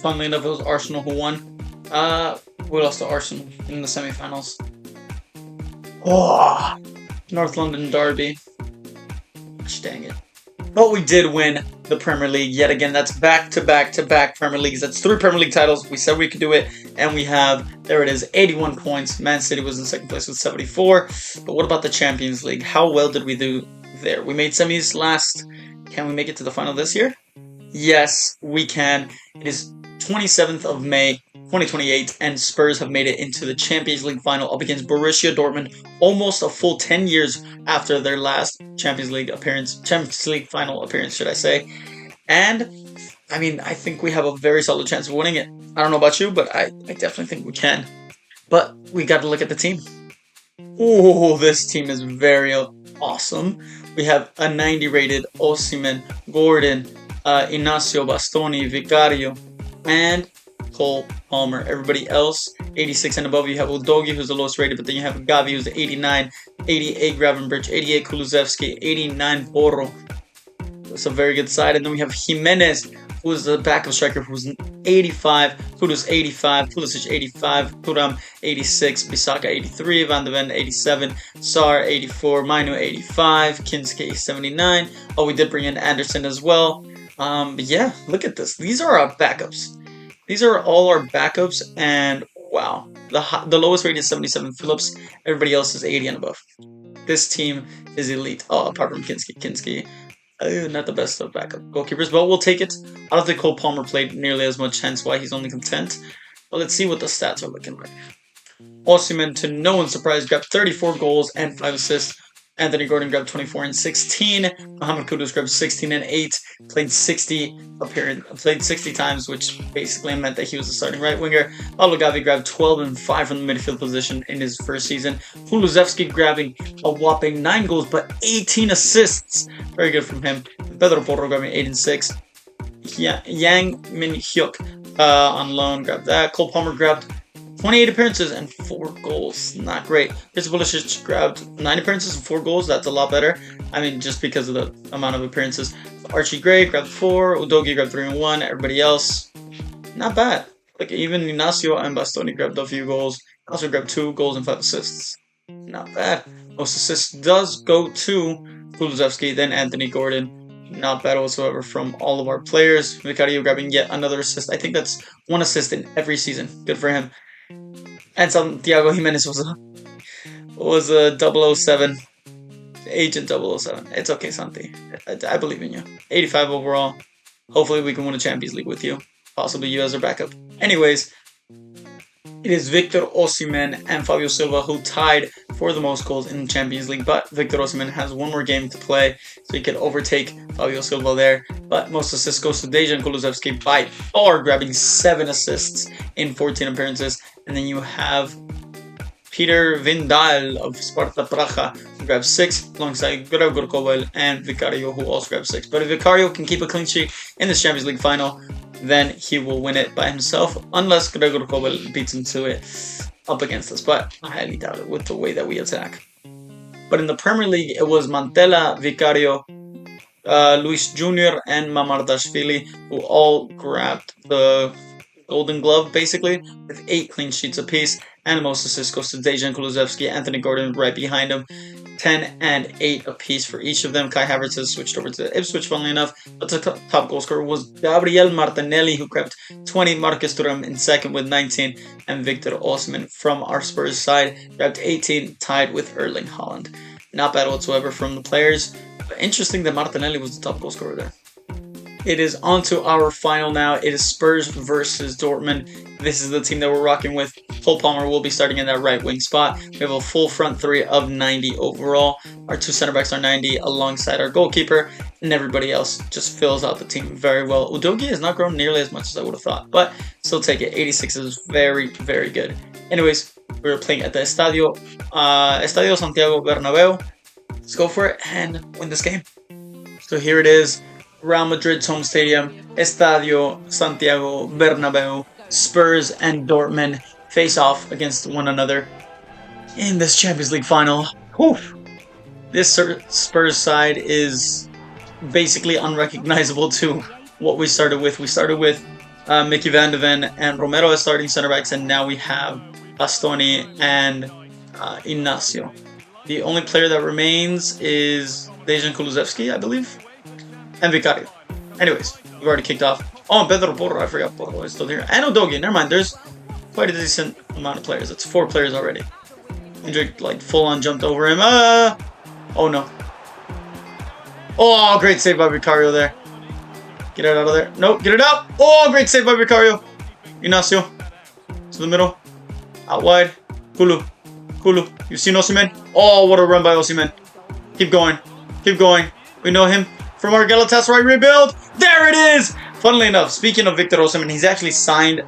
Funnily enough, it was Arsenal who won. We lost to Arsenal in the semi-finals. Oh, North London derby. Gosh, dang it. But we did win the Premier League yet again. That's back-to-back-to-back Premier Leagues. That's 3 Premier League titles. We said we could do it, and we have. There it is, 81 points. Man City was in 2nd place with 74. But what about the Champions League? How well did we do there? We made semis last. Can we make it to the final this year? Yes, we can. It is 27th of May, 2028, and Spurs have made it into the Champions League final up against Borussia Dortmund, almost a full 10 years after their last Champions League final appearance, should I say. And, I mean, I think we have a very solid chance of winning it. I don't know about you, but I definitely think we can. But we got to look at the team. Oh, this team is very awesome. We have a 90 rated Osimhen, Gordon, Inacio Bastoni, Vicario, and Cole Palmer. Everybody else, 86 and above, you have Udogi, who's the lowest rated, but then you have Gavi, who's 89, 88 Gravenberch, 88 Kulusevski, 89 Porro. That's a very good side. And then we have Jimenez, who is the backup striker, who's 85, Kudus 85, Pulisic 85, Thuram 86, Bissaka 83, Van de Ven 87, Sar 84, Mainu 85, Kinski 79. Oh, we did bring in Anderson as well. But yeah, look at this. These are our backups. These are all our backups, and wow, the lowest rate is 77 Phillips. Everybody else is 80 and above. This team is elite. Oh, apart from Kinski. Not the best of backup goalkeepers, but we'll take it. I don't think Cole Palmer played nearly as much, hence why he's only content. But let's see what the stats are looking like. Osimhen, to no one's surprise, grabbed 34 goals and 5 assists. Anthony Gordon grabbed 24 and 16. Mohamed Kudus grabbed 16 and 8. Played 60 times, which basically meant that he was the starting right winger. Pablo Gavi grabbed 12 and 5 from the midfield position in his first season. Kulusevski grabbing a whopping 9 goals but 18 assists. Very good from him. Pedro Porro grabbing 8 and 6. Yang Min Hyuk on loan grabbed that. Cole Palmer grabbed 28 appearances and 4 goals. Not great. Christian Pulisic grabbed 9 appearances and 4 goals. That's a lot better. I mean, just because of the amount of appearances. Archie Gray grabbed 4. Udogi grabbed 3 and 1. Everybody else, not bad. Like, even Inacio and Bastoni grabbed a few goals. Also grabbed 2 goals and 5 assists. Not bad. Most assists does go to Kulusevski, then Anthony Gordon. Not bad whatsoever from all of our players. Vicario grabbing yet another assist. I think that's 1 assist in every season. Good for him. And Santiago Jimenez was a 007, Agent 007. It's okay, Santi. I believe in you. 85 overall. Hopefully we can win a Champions League with you. Possibly you as our backup. Anyways, it is Victor Osimhen and Fabio Silva who tied for the most goals in the Champions League. But Victor Osimhen has 1 more game to play, so he could overtake Fabio Silva there. But most assists goes to Dejan Kulusevski by far, grabbing 7 assists in 14 appearances. And then you have Peter Vindal of Sparta Praha, who grabbed 6, alongside Gregor Kobel and Vicario, who also grabbed 6. But if Vicario can keep a clean sheet in this Champions League final, then he will win it by himself, unless Gregor Kobel beats him to it up against us. But I highly doubt it with the way that we attack. But in the Premier League, it was Mantella, Vicario, Luis Jr. and Mamardashvili, who all grabbed the Golden Glove, basically, with 8 clean sheets apiece, and the most assists goes to Dejan Kulusevski, Anthony Gordon right behind him, 10 and 8 apiece for each of them. Kai Havertz has switched over to Ipswich, funnily enough, but the top goal scorer was Gabriel Martinelli, who grabbed 20, Marcus Thuram in second with 19, and Victor Osimhen from our Spurs side grabbed 18, tied with Erling Haaland. Not bad whatsoever from the players, but interesting that Martinelli was the top goal scorer there. It is on to our final now. It is Spurs versus Dortmund. This is the team that we're rocking with. Cole Palmer will be starting in that right wing spot. We have a full front three of 90 overall. Our 2 center backs are 90 alongside our goalkeeper, and everybody else just fills out the team very well. Udogie has not grown nearly as much as I would have thought, but still take it. 86 is very, very good. Anyways, we're playing at the Estadio Santiago Bernabeu. Let's go for it and win this game. So here it is. Real Madrid's home stadium, Estadio Santiago Bernabeu. Spurs and Dortmund face off against one another in this Champions League final. Whew. This Spurs side is basically unrecognizable to what we started with. We started with Mickey van de Ven and Romero as starting center backs, and now we have Bastoni and Ignacio. The only player that remains is Dejan Kulusevski, I believe, and Vicario. Anyways, we've already kicked off. Oh, and Pedro Porro, I forgot Porro is still here. And Udogie, never mind, there's quite a decent amount of players. It's 4 players already. Hendrik, like, full-on jumped over him. Oh, no. Oh, great save by Vicario there. Get it out of there. Nope, get it out. Oh, great save by Vicario. Ignacio. To the middle. Out wide. Kulu. You've seen Osimhen? Oh, what a run by Osimhen. Keep going. We know him from our Galatasaray rebuild. There it is! Funnily enough, speaking of Victor Osimhen, he's actually signed,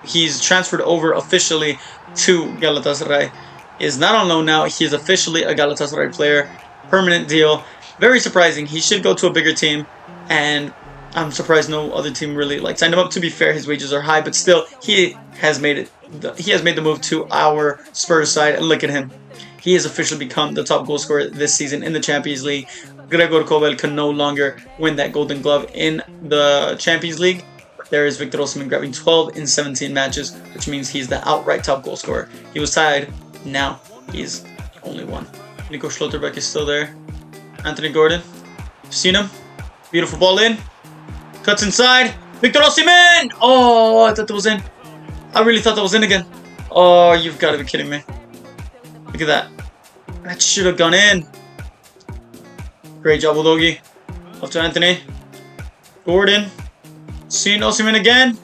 he's transferred over officially to Galatasaray. Is not on loan now. He is officially a Galatasaray player. Permanent deal. Very surprising. He should go to a bigger team, and I'm surprised no other team really signed him up. To be fair, his wages are high, but still, he has made it. He has made the move to our Spurs side, and look at him. He has officially become the top goal scorer this season in the Champions League. Gregor Kobel can no longer win that Golden Glove in the Champions League. There is Victor Osimhen grabbing 12 in 17 matches, which means he's the outright top goal scorer. He was tied. Now he's only one. Nico Schlotterbeck is still there. Anthony Gordon. You've seen him. Beautiful ball in. Cuts inside. Victor Osimhen! Oh, I thought that was in. I really thought that was in again. Oh, you've got to be kidding me. Look at that. That should have gone in. Great job, Udogie. Off to Anthony. Gordon. Seeing Osimhen again.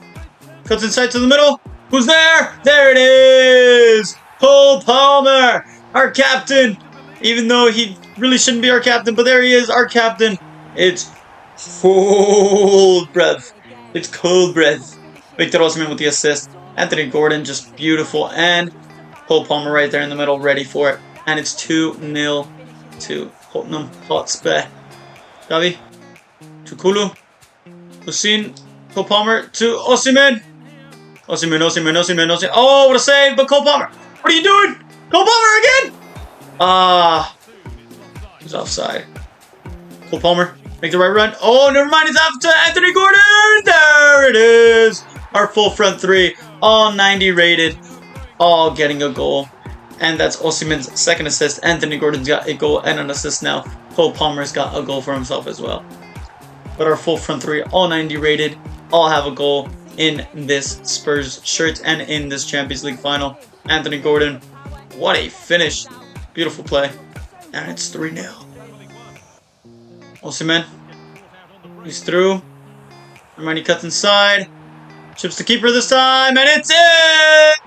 Cuts inside to the middle. Who's there? There it is! Cole Palmer! Our captain! Even though he really shouldn't be our captain, but there he is, our captain. It's cold breath. It's cold breath. Victor Osimhen with the assist. Anthony Gordon just beautiful. And Cole Palmer right there in the middle, ready for it. And it's 2-0 to Tottenham Hotspurs. Gavi to Kulu. Hussein. Cole Palmer to Osimhen. Osimhen. Oh, what a save! But Cole Palmer, what are you doing? Cole Palmer again! He's offside. Cole Palmer, make the right run. Oh, never mind. It's off to Anthony Gordon. There it is. Our full front three, all 90 rated, all getting a goal. And that's Osimhen's second assist. Anthony Gordon's got a goal and an assist now. Cole Palmer's got a goal for himself as well. But our full front three, all 90 rated, all have a goal in this Spurs shirt and in this Champions League final. Anthony Gordon, what a finish. Beautiful play. And it's 3-0. Osimhen, he's through. Hermione cuts inside. Chips the keeper this time, and it's it!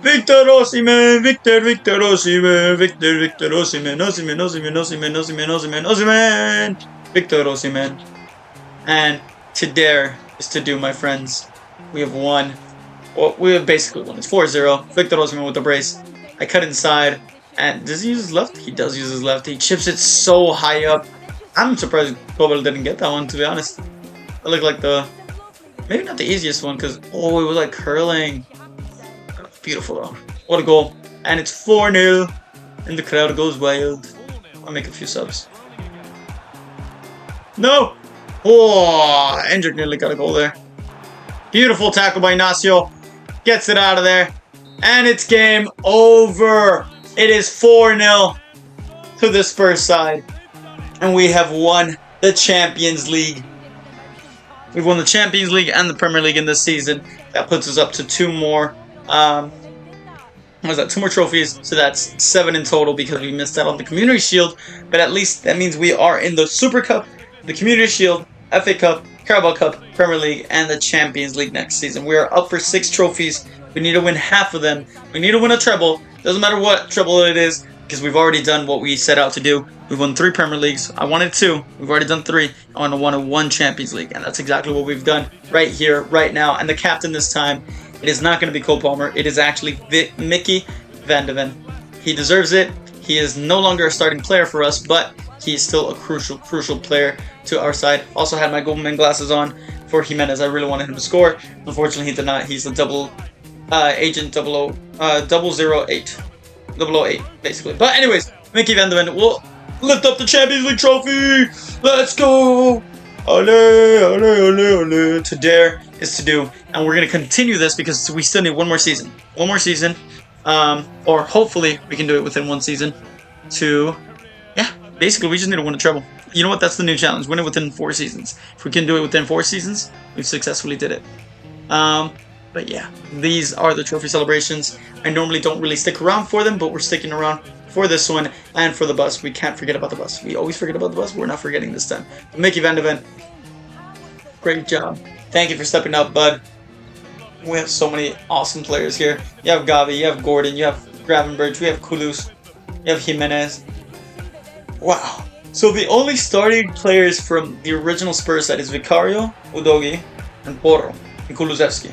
Victor Osimhen, Victor Osimhen, Victor Osimhen, Osimhen, Victor Osimhen. And to dare is to do, my friends. We have won. Well, we have basically won. It's 4-0. Victor Osimhen with the brace. I cut inside. And does he use his left? He does use his left. He chips it so high up. I'm surprised Kobel didn't get that one, to be honest. It looked like maybe not the easiest one, because, it was like curling. Beautiful though. What a goal. And it's 4-0. And the crowd goes wild. I'll make a few subs. No! Oh, Hendrick nearly got a goal there. Beautiful tackle by Ignacio. Gets it out of there. And it's game over. It is 4-0 to the Spurs side. And we have won the Champions League. We've won the Champions League and the Premier League in this season. That puts us up to 2 more. What was that? 2 more trophies. So that's 7 in total because we missed out on the Community Shield. But at least that means we are in the Super Cup, the Community Shield, FA Cup, Carabao Cup, Premier League, and the Champions League next season. We are up for 6 trophies. We need to win half of them. We need to win a treble. Doesn't matter what treble it is, because we've already done what we set out to do. We've won 3 Premier Leagues. I wanted 2. We've already done 3. I want to 1 Champions League, and that's exactly what we've done right here, right now. And the captain this time, it is not going to be Cole Palmer. It is actually Mickey Van de Ven. He deserves it. He is no longer a starting player for us, but he's still a crucial player to our side. Also had my Goldman glasses on for Jimenez. I really wanted him to score. Unfortunately, he did not. He's the agent 008, basically. But anyways, Mickey Van de Ven will lift up the Champions League trophy. Let's go! Ole, ole, ole, ole. To dare is to do, and we're gonna continue this because we still need 1 more season. 1 more season, or hopefully we can do it within 1 season. Basically we just need to win a treble. You know what? That's the new challenge. Win it within 4 seasons. If we can do it within 4 seasons, we've successfully did it. But yeah, these are the trophy celebrations. I normally don't really stick around for them, but we're sticking around for this one and for the bus. We can't forget about the bus. We always forget about the bus. We're not forgetting this time. But Mickey Van de Ven, great job. Thank you for stepping up, bud. We have so many awesome players here. You have Gavi, you have Gordon, you have Gravenberch, we have Kudus, you have Jimenez. Wow. So the only starting players from the original Spurs side is Vicario, Udogi, and Porro, and Kulusevski.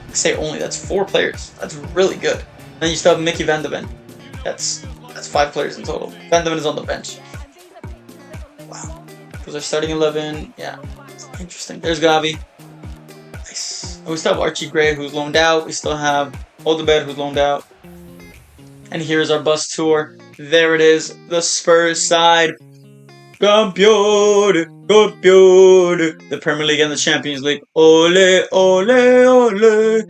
I say only, that's 4 players. That's really good. Then you still have Mickey Van de Ven. That's 5 players in total. Van de Ven is on the bench. Wow. Because our starting 11, yeah. Interesting. There's Gavi. Nice. And we still have Archie Gray, who's loaned out. We still have Odegaard, who's loaned out. And here's our bus tour. There it is. The Spurs side. Campione, campione. The Premier League and the Champions League. Ole, ole, ole.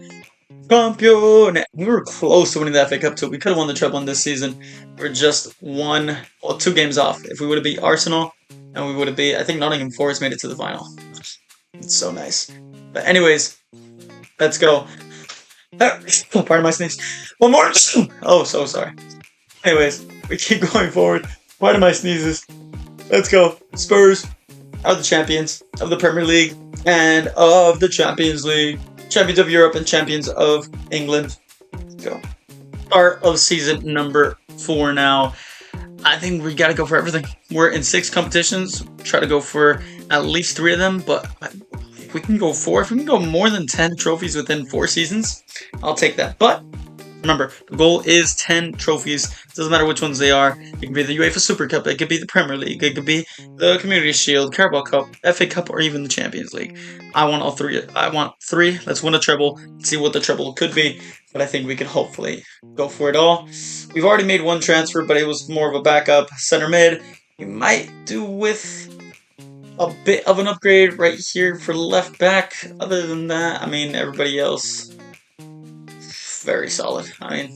Campione. We were close to winning the FA Cup too. We could have won the treble in this season. We're just 2 games off. If we would have beat Arsenal, and we would have beat, I think Nottingham Forest made it to the final. It's so nice. But anyways, let's go. Pardon my sneeze. 1 more. Oh, so sorry. Anyways, we keep going forward. Pardon my sneezes. Let's go. Spurs are the champions of the Premier League and of the Champions League. Champions of Europe and champions of England. Let's go. Start of season number 4 now. I think we gotta go for everything. We're in 6 competitions. Try to go for at least 3 of them, but if we can go 4, if we can go more than 10 trophies within 4 seasons, I'll take that. But remember, the goal is 10 trophies. Doesn't matter which ones they are. It can be the UEFA Super Cup, it could be the Premier League, it could be the Community Shield, Carabao Cup, FA Cup, or even the Champions League. I want all 3. I want 3. Let's win a treble. See what the treble could be. But I think we can hopefully go for it all. We've already made 1 transfer, but it was more of a backup. Center mid. We might do with a bit of an upgrade right here for left back. Other than that, I mean, everybody else, very solid. I mean,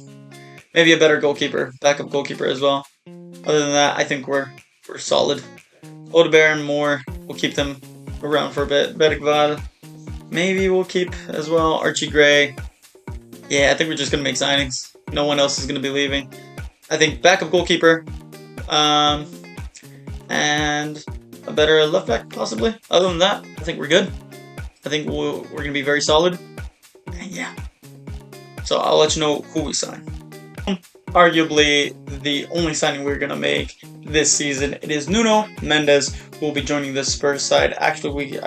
maybe a better goalkeeper, backup goalkeeper as well. Other than that, I think we're solid. Odegaard and Moore, we'll keep them around for a bit. Bergval, maybe we'll keep as well. Archie Gray. Yeah, I think we're just going to make signings. No one else is going to be leaving. I think backup goalkeeper. And a better left back, possibly. Other than that, I think we're good. I think we're going to be very solid. And yeah. So I'll let you know who we sign. Arguably, the only signing we're going to make this season, it is Nuno Mendes, who will be joining the Spurs side. Actually,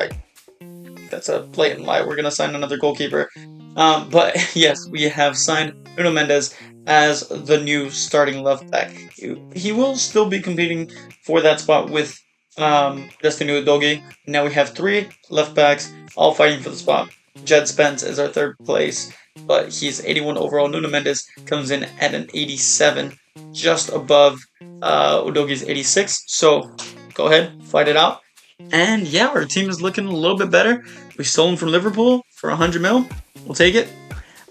that's a blatant lie. We're going to sign another goalkeeper. But yes, we have signed Nuno Mendes as the new starting left back. He will still be competing for that spot with Destiny Udogi. Now we have 3 left backs, all fighting for the spot. Jed Spence is our 3rd place, but he's 81 overall. Nuno Mendes comes in at an 87 just above Udogi's 86. So go ahead, fight it out. And yeah, our team is looking a little bit better. We stole him from Liverpool for 100 mil. We'll take it.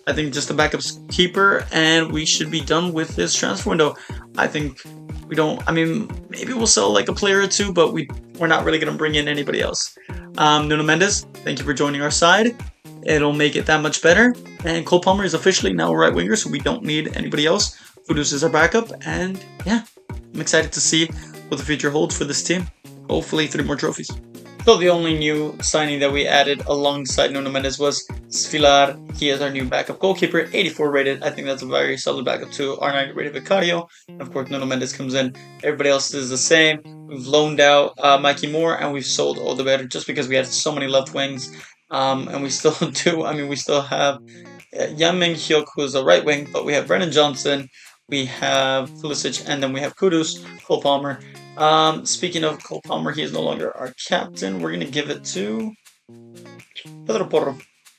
I think just a backup keeper, and we should be done with this transfer window. I think we don't. I mean, maybe we'll sell like a player or two, but we're not really gonna bring in anybody else. Nuno Mendes, thank you for joining our side. It'll make it that much better. And Cole Palmer is officially now a right winger, so we don't need anybody else. Kudus is our backup, and yeah, I'm excited to see what the future holds for this team. Hopefully 3 more trophies. So the only new signing that we added alongside Nuno Mendes was Svilar. He is our new backup goalkeeper, 84 rated. I think that's a very solid backup to our 90 rated Vicario. And of course, Nuno Mendes comes in. Everybody else is the same. We've loaned out Mikey Moore, and we've sold Odegaard just because we had so many left wings. And we still do. I mean, we still have Yang Ming Hyuk, who's a right wing, but we have Brennan Johnson, we have Pulisic, and then we have Kudus, Cole Palmer. Speaking of Cole Palmer, he is no longer our captain. We're gonna give it to Pedro Porro.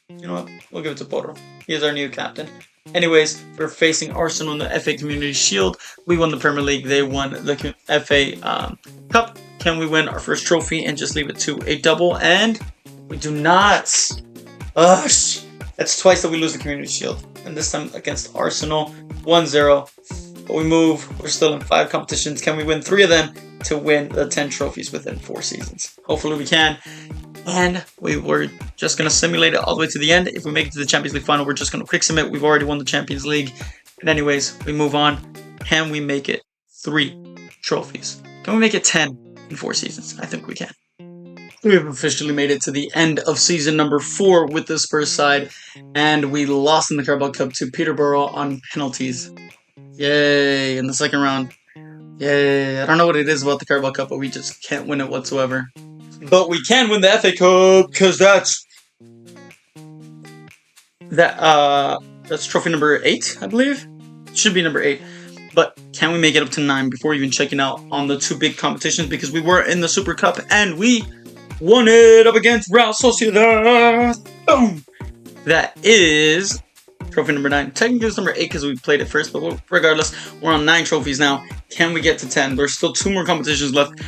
You know what? We'll give it to Porro. He is our new captain. Anyways, we're facing Arsenal in the FA Community Shield. We won the Premier League. They won the FA Cup. Can we win our first trophy and just leave it to a double? And we do not. That's twice that we lose the Community Shield. And this time against Arsenal. 1-0. But we move. We're still in 5 competitions. Can we win 3 of them to win the 10 trophies within 4 seasons? Hopefully we can. And we're just going to simulate it all the way to the end. If we make it to the Champions League final, we're just going to quick submit. We've already won the Champions League. And anyways, we move on. Can we make it 3 trophies? Can we make it 10 in 4 seasons? I think we can. We have officially made it to the end of season number 4 with the Spurs side. And we lost in the Carabao Cup to Peterborough on penalties. Yay, in the second round. Yay, I don't know what it is about the Carabao Cup, but we just can't win it whatsoever. But we can win the FA Cup, because that's trophy number 8, I believe. It should be number 8. But can we make it up to 9 before even checking out on the 2 big competitions? Because we were in the Super Cup, and we won it up against Real Sociedad. Boom! That is trophy number 9. Technically it's number 8 because we played it first, but regardless, we're on 9 trophies now. Can we get to 10? There's still 2 more competitions left.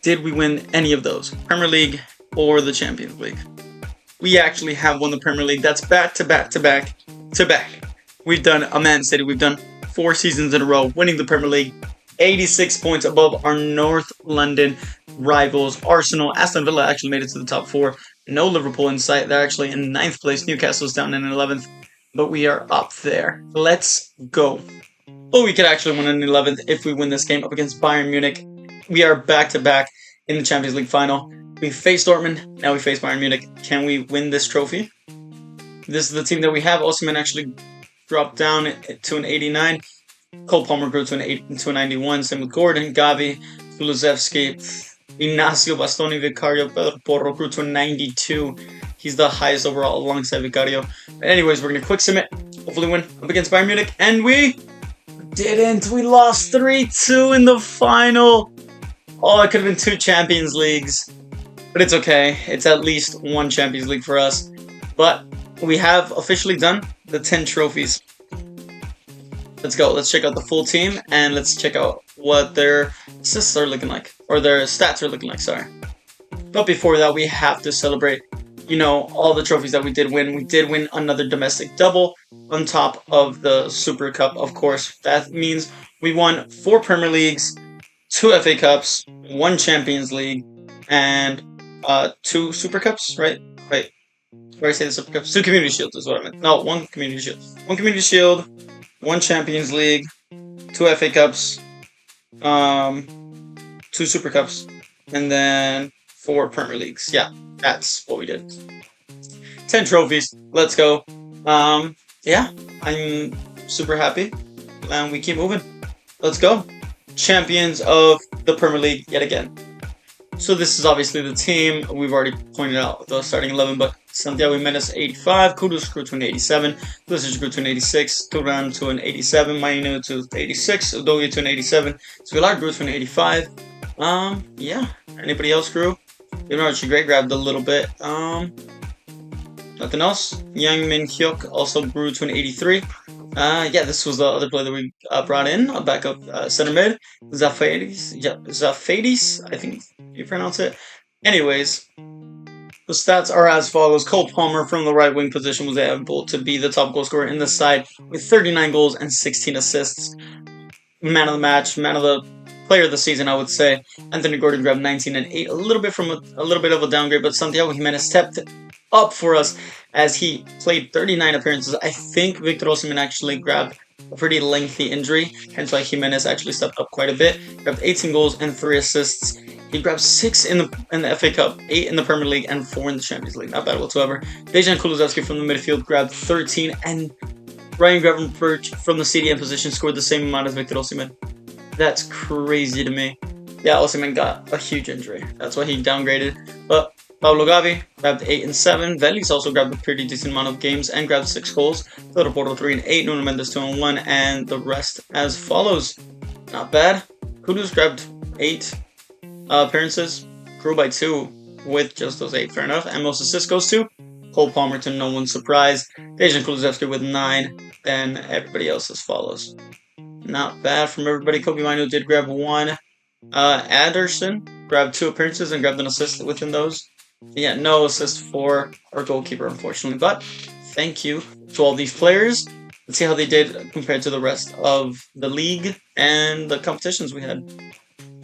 Did we win any of those? Premier League or the Champions League? We actually have won the Premier League. That's back to back to back to back. We've done a Man City. We've done 4 seasons in a row winning the Premier League. 86 points above our North London rivals. Arsenal, Aston Villa actually made it to the top 4. No Liverpool in sight. They're actually in 9th place. Newcastle's down in 11th. But we are up there. Let's go. But we could actually win in 11th if we win this game up against Bayern Munich. We are back-to-back in the Champions League final. We faced Dortmund. Now we face Bayern Munich. Can we win this trophy? This is the team that we have. Osimhen actually dropped down to an 89. Cole Palmer grew to a 91. Same with Gordon, Gavi, Kulusevski, Ignacio Bastoni, Vicario, Pedro Porro grew to a 92. He's the highest overall alongside Vicario. But anyways, we're going to quick submit. Hopefully win up against Bayern Munich. And we didn't. We lost 3-2 in the final. Oh, it could have been 2 Champions Leagues. But it's okay. It's at least 1 Champions League for us. But we have officially done the 10 trophies. Let's go. Let's check out the full team. And let's check out what their assists are looking like. Or their stats are looking like, sorry. But before that, we have to celebrate, you know, all the trophies that we did win. We did win another domestic double on top of the Super Cup, of course. That means we won 4 Premier Leagues, 2 FA Cups, 1 Champions League, and 2 Super Cups, right? Wait, where I say the Super Cups? 2 Community Shields is what I meant. No, 1 Community Shield. 1 Community Shield, 1 Champions League, 2 FA Cups, 2 Super Cups, and then 4 Premier Leagues. Yeah, that's what we did. 10 trophies. Let's go. Yeah, I'm super happy. And we keep moving. Let's go. Champions of the Premier League yet again. So this is obviously the team. We've already pointed out the starting 11, but Santiago Jimenez 85, Kudus grew to an 87, Pulisic grew to an 86, Thuram to an 87, Mainu to 86, Udogi to an 87, Svilar grew to an 85. Yeah. Anybody else grew? Even Archie Gray grabbed a little bit. Nothing else. Yang Min Hyuk also grew to an 83. Yeah, this was the other player that we brought in, a backup center mid, Zafadis. Yeah, Zafadis, I think you pronounce it. Anyways, the stats are as follows. Cole Palmer from the right wing position was able to be the top goal scorer in the side with 39 goals and 16 assists. Man of the match, man of the player of the season, I would say. Anthony Gordon grabbed 19 and 8, a little bit from a little bit of a downgrade, but Santiago Jimenez stepped up for us as he played 39 appearances. I think Victor Osimhen actually grabbed a pretty lengthy injury, hence why Jimenez actually stepped up quite a bit. Grabbed 18 goals and 3 assists. He grabbed 6 in the FA Cup, 8 in the Premier League, and 4 in the Champions League. Not bad whatsoever. Dejan Kulusevski from the midfield grabbed 13, and Ryan Gravenberch from the CDM position scored the same amount as Victor Osimhen. That's crazy to me. Yeah, Osimhen got a huge injury. That's why he downgraded. But Pablo Gavi grabbed 8 and 7. Veliz also grabbed a pretty decent amount of games and grabbed 6 goals. Pedro Porro 3 and 8. Nuno Mendes 2 and 1. And the rest as follows. Not bad. Kudus grabbed 8 appearances. Grew by 2 with just those 8. Fair enough. And most assists goes to Cole Palmer, to no one's surprise. Dejan Kulusevski with 9. Then everybody else as follows. Not bad from everybody. Kobe Mino did grab 1. Anderson grabbed 2 appearances and grabbed an assist within those. Yeah, no assist for our goalkeeper, unfortunately. But thank you to all these players. Let's see how they did compared to the rest of the league and the competitions we had.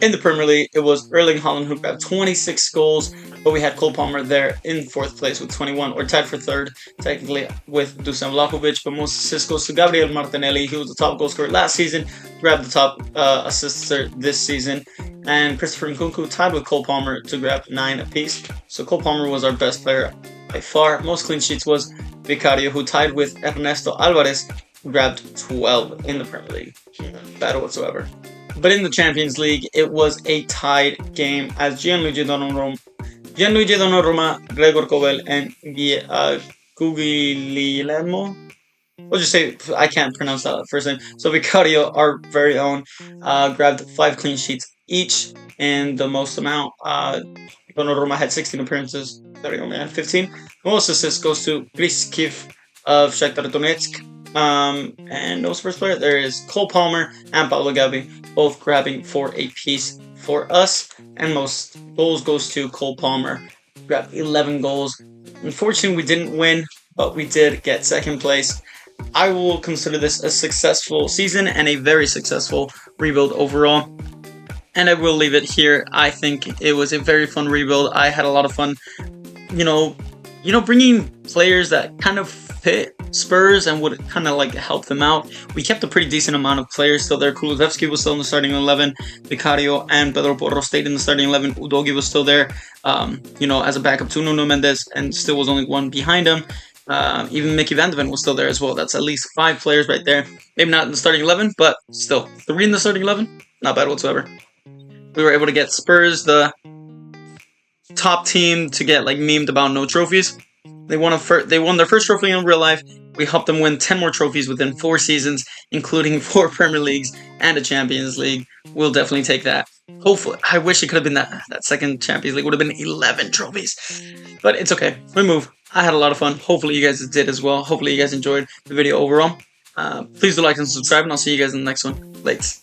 In the Premier League, it was Erling Haaland who grabbed 26 goals, but we had Cole Palmer there in 4th place with 21, or tied for 3rd, technically, with Dusan Vlahovic, but most assists goes to Gabriel Martinelli. He was the top goal scorer last season, grabbed the top assister this season, and Christopher Nkunku tied with Cole Palmer to grab 9 apiece. So Cole Palmer was our best player by far. Most clean sheets was Vicario, who tied with Ernesto Alvarez, who grabbed 12 in the Premier League. Bad whatsoever. But in the Champions League, it was a tied game as Gianluigi Donnarumma, Gregor Kobel, and Guglielmo. We'll just say, I can't pronounce that first name. So Vicario, our very own, grabbed 5 clean sheets each in the most amount. Donnarumma had 16 appearances. Vicario only had 15. Most assists goes to Chris Kif of Shakhtar Donetsk. And no Spurs player. There is Cole Palmer and Pablo Gavi, both grabbing 4 apiece for us. And most goals goes to Cole Palmer, grabbed 11 goals. Unfortunately, we didn't win, but we did get 2nd place. I will consider this a successful season and a very successful rebuild overall. And I will leave it here. I think it was a very fun rebuild. I had a lot of fun, bringing players that kind of fit Spurs and would kind of like help them out. We kept a pretty decent amount of players still there. Kulusevski was still in the starting 11. Vicario and Pedro Porro stayed in the starting 11. Udogi was still there, as a backup to Nuno Mendes, and still was only 1 behind him. Even Mickey Van de Ven was still there as well. That's at least 5 players right there. Maybe not in the starting 11, but still 3 in the starting 11. Not bad whatsoever. We were able to get Spurs, the top team, to get like memed about no trophies. They won their first trophy in real life. We helped them win 10 more trophies within 4 seasons, including 4 Premier Leagues and a Champions League. We'll definitely take that. Hopefully, I wish it could have been that 2nd Champions League would have been 11 trophies. But it's okay. We move. I had a lot of fun. Hopefully you guys did as well. Hopefully you guys enjoyed the video overall. Please do like and subscribe, and I'll see you guys in the next one. Lates.